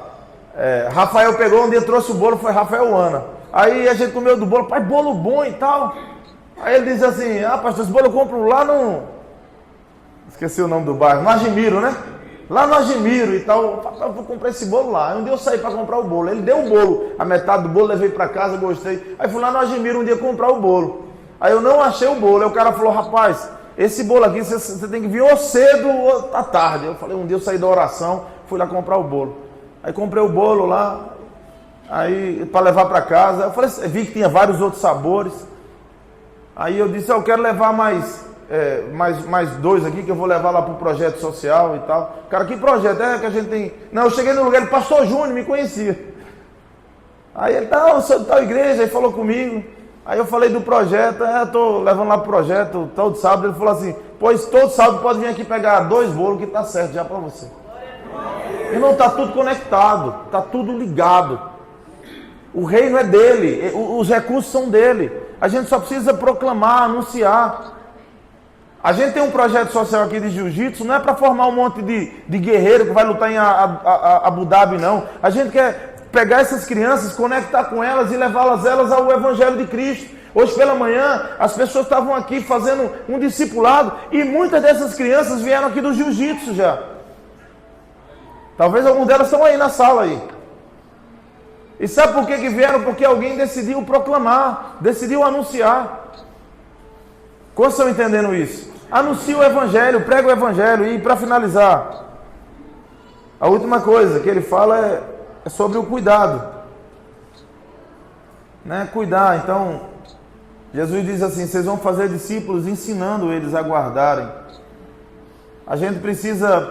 Rafael pegou um dia, trouxe o bolo, foi Rafael e Ana. Aí a gente comeu do bolo, pai, bolo bom e tal. Aí ele diz assim, pastor, esse bolo eu compro lá no... Esqueci o nome do bairro, no Agimiro, né? Lá no Agimiro e tal, eu vou comprar esse bolo lá. Aí um dia eu saí para comprar o bolo. Ele deu o bolo, a metade do bolo, levei para casa, gostei. Aí fui lá no Agimiro um dia comprar o bolo. Aí eu não achei o bolo. Aí o cara falou, rapaz, esse bolo aqui você tem que vir ou cedo ou à tarde. Eu falei, um dia eu saí da oração, fui lá comprar o bolo. Aí comprei o bolo lá, aí para levar para casa. Eu falei, vi que tinha vários outros sabores. Aí eu disse, eu quero levar mais 2 aqui que eu vou levar lá para o projeto social e tal. Cara, que projeto é que a gente tem? Não, eu cheguei no lugar, ele, pastor Júnior, me conhecia. Aí ele, não, eu sou de tal igreja, aí falou comigo. Aí eu falei do projeto, eu estou levando lá para o projeto todo sábado. Ele falou assim, pois todo sábado pode vir aqui pegar 2 bolos que está certo já para você. Irmão, está tudo conectado, está tudo ligado. O reino é dele, os recursos são dele. A gente só precisa proclamar, anunciar. A gente tem um projeto social aqui de jiu-jitsu, não é para formar um monte de guerreiro que vai lutar em Abu Dhabi, não. A gente quer pegar essas crianças, conectar com elas e levá-las ao Evangelho de Cristo. Hoje pela manhã, as pessoas estavam aqui fazendo um discipulado e muitas dessas crianças vieram aqui do jiu-jitsu já. Talvez algumas delas estão aí na sala aí. E sabe por que vieram? Porque alguém decidiu proclamar, decidiu anunciar. Quantos estão entendendo isso? Anuncia o Evangelho, prega o Evangelho. E para finalizar, a última coisa que ele fala é sobre o cuidado. Né? Cuidar. Então, Jesus diz assim, vocês vão fazer discípulos ensinando eles a guardarem. A gente precisa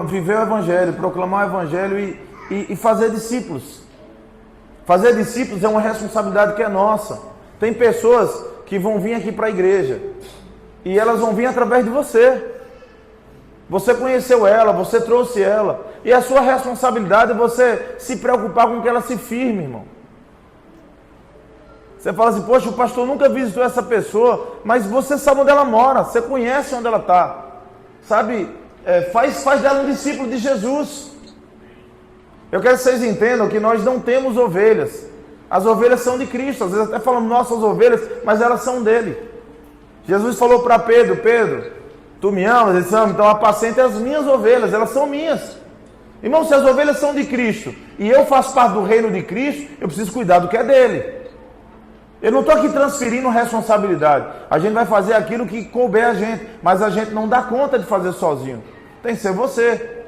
viver o Evangelho, proclamar o Evangelho e fazer discípulos. Fazer discípulos é uma responsabilidade que é nossa. Tem pessoas que vão vir aqui para a igreja e elas vão vir através de você. Você conheceu ela, você trouxe ela. E a sua responsabilidade é você se preocupar com que ela se firme, irmão. Você fala assim, poxa, o pastor nunca visitou essa pessoa, mas você sabe onde ela mora, você conhece onde ela está. Sabe, faz dela um discípulo de Jesus. Eu quero que vocês entendam que nós não temos ovelhas. As ovelhas são de Cristo. Às vezes até falamos nossas ovelhas, mas elas são dele. Jesus falou para Pedro, Pedro, tu me amas? Ele disse, então apacenta as minhas ovelhas, elas são minhas. Irmão, se as ovelhas são de Cristo e eu faço parte do reino de Cristo, eu preciso cuidar do que é dele. Eu não estou aqui transferindo responsabilidade. A gente vai fazer aquilo que couber a gente, mas a gente não dá conta de fazer sozinho. Tem que ser você.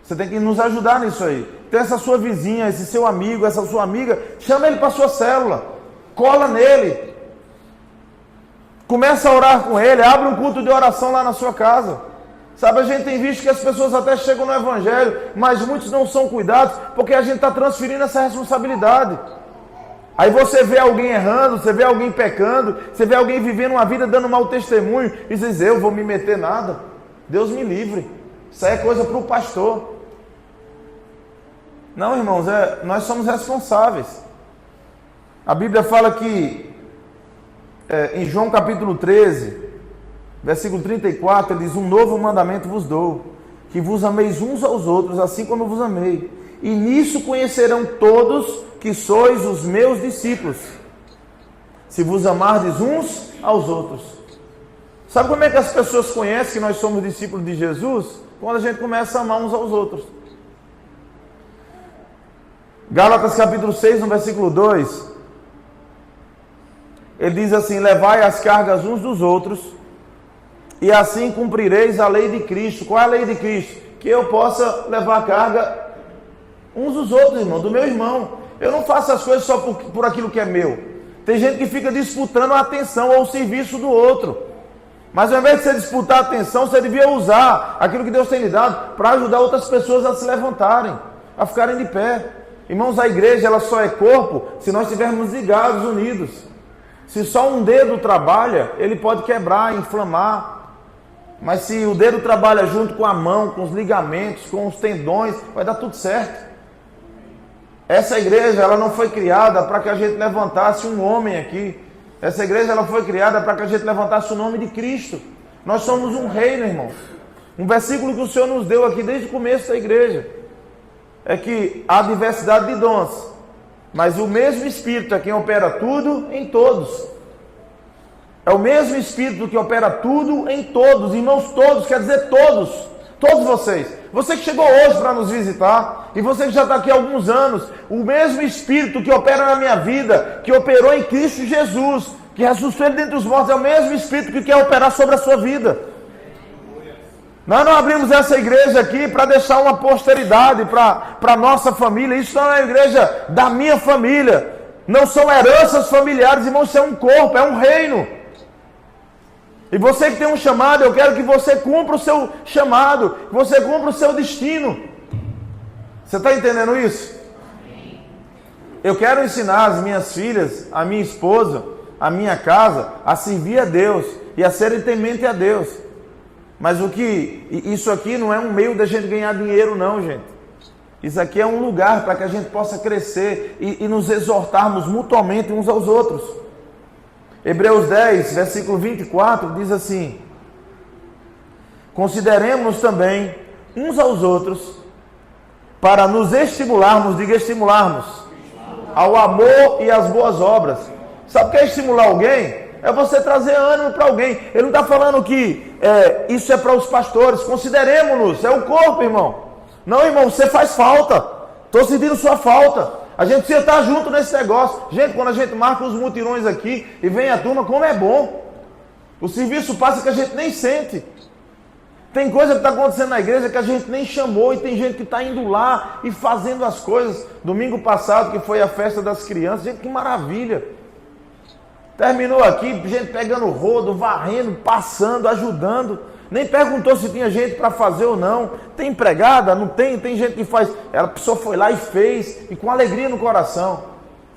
Você tem que nos ajudar nisso aí. Então essa sua vizinha, esse seu amigo, essa sua amiga, chama ele para sua célula. Cola nele. Começa a orar com ele, abre um culto de oração lá na sua casa. Sabe, a gente tem visto que as pessoas até chegam no evangelho, mas muitos não são cuidados, porque a gente está transferindo essa responsabilidade. Aí você vê alguém errando, você vê alguém pecando, você vê alguém vivendo uma vida dando mau testemunho, e você diz, eu vou me meter nada. Deus me livre. Isso aí é coisa para o pastor. Não, irmãos, nós somos responsáveis. A Bíblia fala que, em João capítulo 13, versículo 34, ele diz, um novo mandamento vos dou, que vos ameis uns aos outros, assim como eu vos amei. E nisso conhecerão todos que sois os meus discípulos, se vos amardes uns aos outros. Sabe como é que as pessoas conhecem que nós somos discípulos de Jesus? Quando a gente começa a amar uns aos outros. Gálatas capítulo 6, no versículo 2, ele diz assim, levai as cargas uns dos outros, e assim cumprireis a lei de Cristo. Qual é a lei de Cristo? Que eu possa levar a carga uns dos outros, irmão, do meu irmão. Eu não faço as coisas só por aquilo que é meu. Tem gente que fica disputando a atenção ou o serviço do outro. Mas ao invés de você disputar a atenção, você devia usar aquilo que Deus tem lhe dado para ajudar outras pessoas a se levantarem, a ficarem de pé. Irmãos, a igreja ela só é corpo se nós estivermos ligados, unidos. Se só um dedo trabalha, ele pode quebrar, inflamar. Mas se o dedo trabalha junto com a mão, com os ligamentos, com os tendões, vai dar tudo certo. Essa igreja ela não foi criada para que a gente levantasse um homem aqui. Essa igreja ela foi criada para que a gente levantasse o nome de Cristo. Nós somos um reino, irmão. Um versículo que o Senhor nos deu aqui desde o começo da igreja é que há diversidade de dons, mas o mesmo Espírito é quem opera tudo em todos. É o mesmo Espírito que opera tudo em todos. Irmãos, todos, quer dizer todos. Todos vocês. Você que chegou hoje para nos visitar, e você que já está aqui há alguns anos, o mesmo Espírito que opera na minha vida, que operou em Cristo Jesus, que ressuscitou ele dentre os mortos, é o mesmo Espírito que quer operar sobre a sua vida. Nós não abrimos essa igreja aqui para deixar uma posteridade para a nossa família. Isso não é a igreja da minha família. Não são heranças familiares, irmãos, isso é um corpo, é um reino. E você que tem um chamado, eu quero que você cumpra o seu chamado, que você cumpra o seu destino. Você está entendendo isso? Eu quero ensinar as minhas filhas, a minha esposa, a minha casa, a servir a Deus e a serem temente a Deus. Mas isso aqui não é um meio da gente ganhar dinheiro não, gente. Isso aqui é um lugar para que a gente possa crescer e nos exortarmos mutuamente uns aos outros. Hebreus 10, versículo 24, diz assim: consideremos também uns aos outros para nos estimularmos, diga estimularmos, ao amor e às boas obras. Sabe o que é estimular alguém? É você trazer ânimo para alguém. Ele não está falando que isso é para os pastores. Consideremos-nos, é o corpo, irmão. Não, irmão, você faz falta. Estou sentindo sua falta. A gente precisa estar junto nesse negócio. Gente, quando a gente marca os mutirões aqui e vem a turma, como é bom. O serviço passa que a gente nem sente. Tem coisa que está acontecendo na igreja que a gente nem chamou, e tem gente que está indo lá e fazendo as coisas. Domingo passado, que foi a festa das crianças, gente, que maravilha. Terminou aqui, gente pegando rodo, varrendo, passando, ajudando. Nem perguntou se tinha gente para fazer ou não. Tem empregada? Não tem? Tem gente que faz. A pessoa foi lá e fez, e com alegria no coração.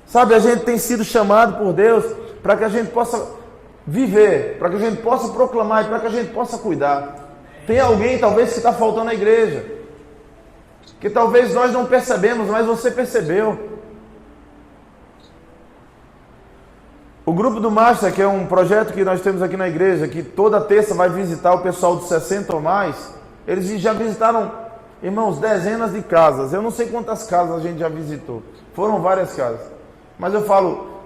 Sabe, a gente tem sido chamado por Deus para que a gente possa viver, para que a gente possa proclamar e para que a gente possa cuidar. Tem alguém talvez que está faltando na igreja, que talvez nós não percebemos, mas você percebeu. O Grupo do Master, que é um projeto que nós temos aqui na igreja, que toda terça vai visitar o pessoal de 60 ou mais, eles já visitaram, irmãos, dezenas de casas. Eu não sei quantas casas a gente já visitou, foram várias casas. Mas eu falo,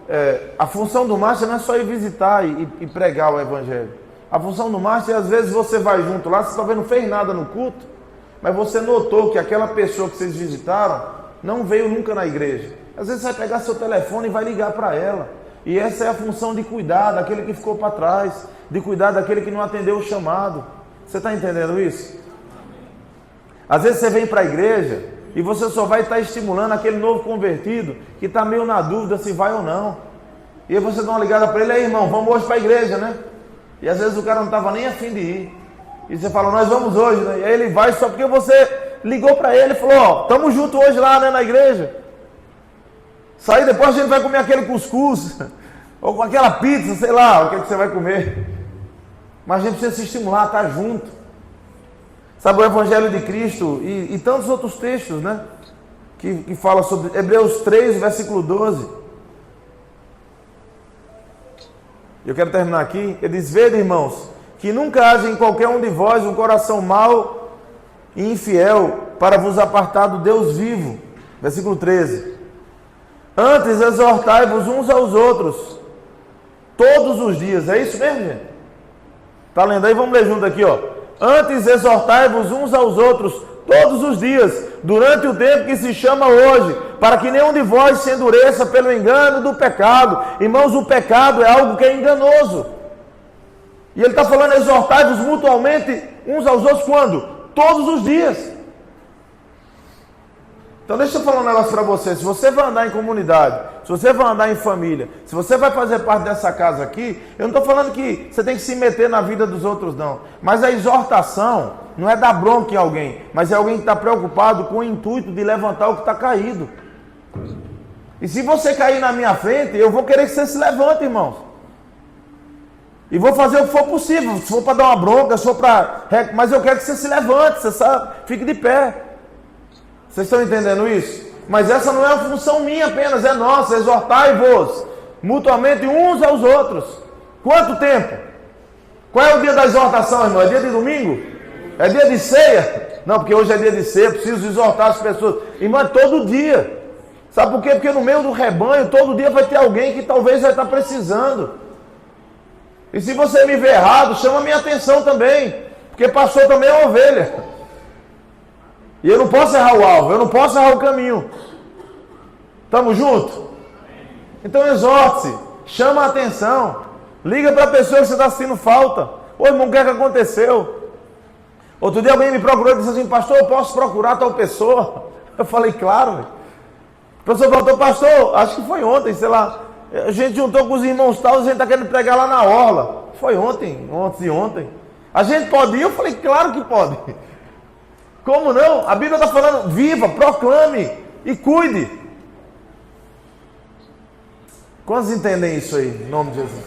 a função do Master não é só ir visitar e pregar o evangelho. A função do Master é, às vezes, você vai junto lá, você talvez não fez nada no culto, mas você notou que aquela pessoa que vocês visitaram não veio nunca na igreja. Às vezes você vai pegar seu telefone e vai ligar para ela. E essa é a função de cuidar daquele que ficou para trás, de cuidar daquele que não atendeu o chamado. Você está entendendo isso? Às vezes você vem para a igreja e você só vai estar estimulando aquele novo convertido que está meio na dúvida se vai ou não. E aí você dá uma ligada para ele: aí, irmão, vamos hoje para a igreja, né? E às vezes o cara não estava nem a fim de ir. E você fala: nós vamos hoje, né? E aí ele vai só porque você ligou para ele e falou: ó, estamos juntos hoje lá, né, na igreja. Sair depois a gente vai comer aquele cuscuz, ou com aquela pizza, sei lá, o que você vai comer. Mas a gente precisa se estimular a estar junto. Sabe, o Evangelho de Cristo e tantos outros textos, né? Que fala sobre Hebreus 3, versículo 12. Eu quero terminar aqui. Ele diz: vede, irmãos, que nunca haja em qualquer um de vós um coração mau e infiel para vos apartar do Deus vivo. Versículo 13. Antes exortai-vos uns aos outros, todos os dias. É isso mesmo, gente? Está lendo aí? Vamos ler junto aqui, ó. Antes exortai-vos uns aos outros, todos os dias, durante o tempo que se chama hoje, para que nenhum de vós se endureça pelo engano do pecado. Irmãos, o pecado é algo que é enganoso. E ele está falando: exortai-vos mutualmente uns aos outros quando? Todos os dias. Então deixa eu falar um negócio para você. Se você vai andar em comunidade, se você vai andar em família, se você vai fazer parte dessa casa aqui, eu não estou falando que você tem que se meter na vida dos outros, não. Mas a exortação não é dar bronca em alguém, mas é alguém que está preocupado com o intuito de levantar o que está caído. E se você cair na minha frente, eu vou querer que você se levante, irmãos. E vou fazer o que for possível. Se for para dar uma bronca, se for para... mas eu quero que você se levante, você sabe, fique de pé. Vocês estão entendendo isso? Mas essa não é uma função minha apenas, é nossa. Exortai-vos mutuamente uns aos outros. Quanto tempo? Qual é o dia da exortação, irmão? É dia de domingo? É dia de ceia? Não, porque hoje é dia de ceia, preciso exortar as pessoas. Irmão, é todo dia. Sabe por quê? Porque no meio do rebanho, todo dia vai ter alguém que talvez vai estar precisando. E se você me ver errado, chama a minha atenção também. Porque pastor também é ovelha. E eu não posso errar o alvo, eu não posso errar o caminho. Estamos juntos? Então exorte-se, chama a atenção. Liga para a pessoa que você está sentindo falta. Ô irmão, o que é que aconteceu? Outro dia alguém me procurou e disse assim: pastor, eu posso procurar tal pessoa? Eu falei: claro. A pessoa falou: pastor, acho que foi ontem, sei lá, a gente juntou com os irmãos tal, a gente está querendo pregar lá na orla. Foi ontem, ontem e ontem. A gente pode ir? Eu falei: claro que pode. Como não? A Bíblia está falando: viva, proclame e cuide. Quantos entendem isso aí, em nome de Jesus?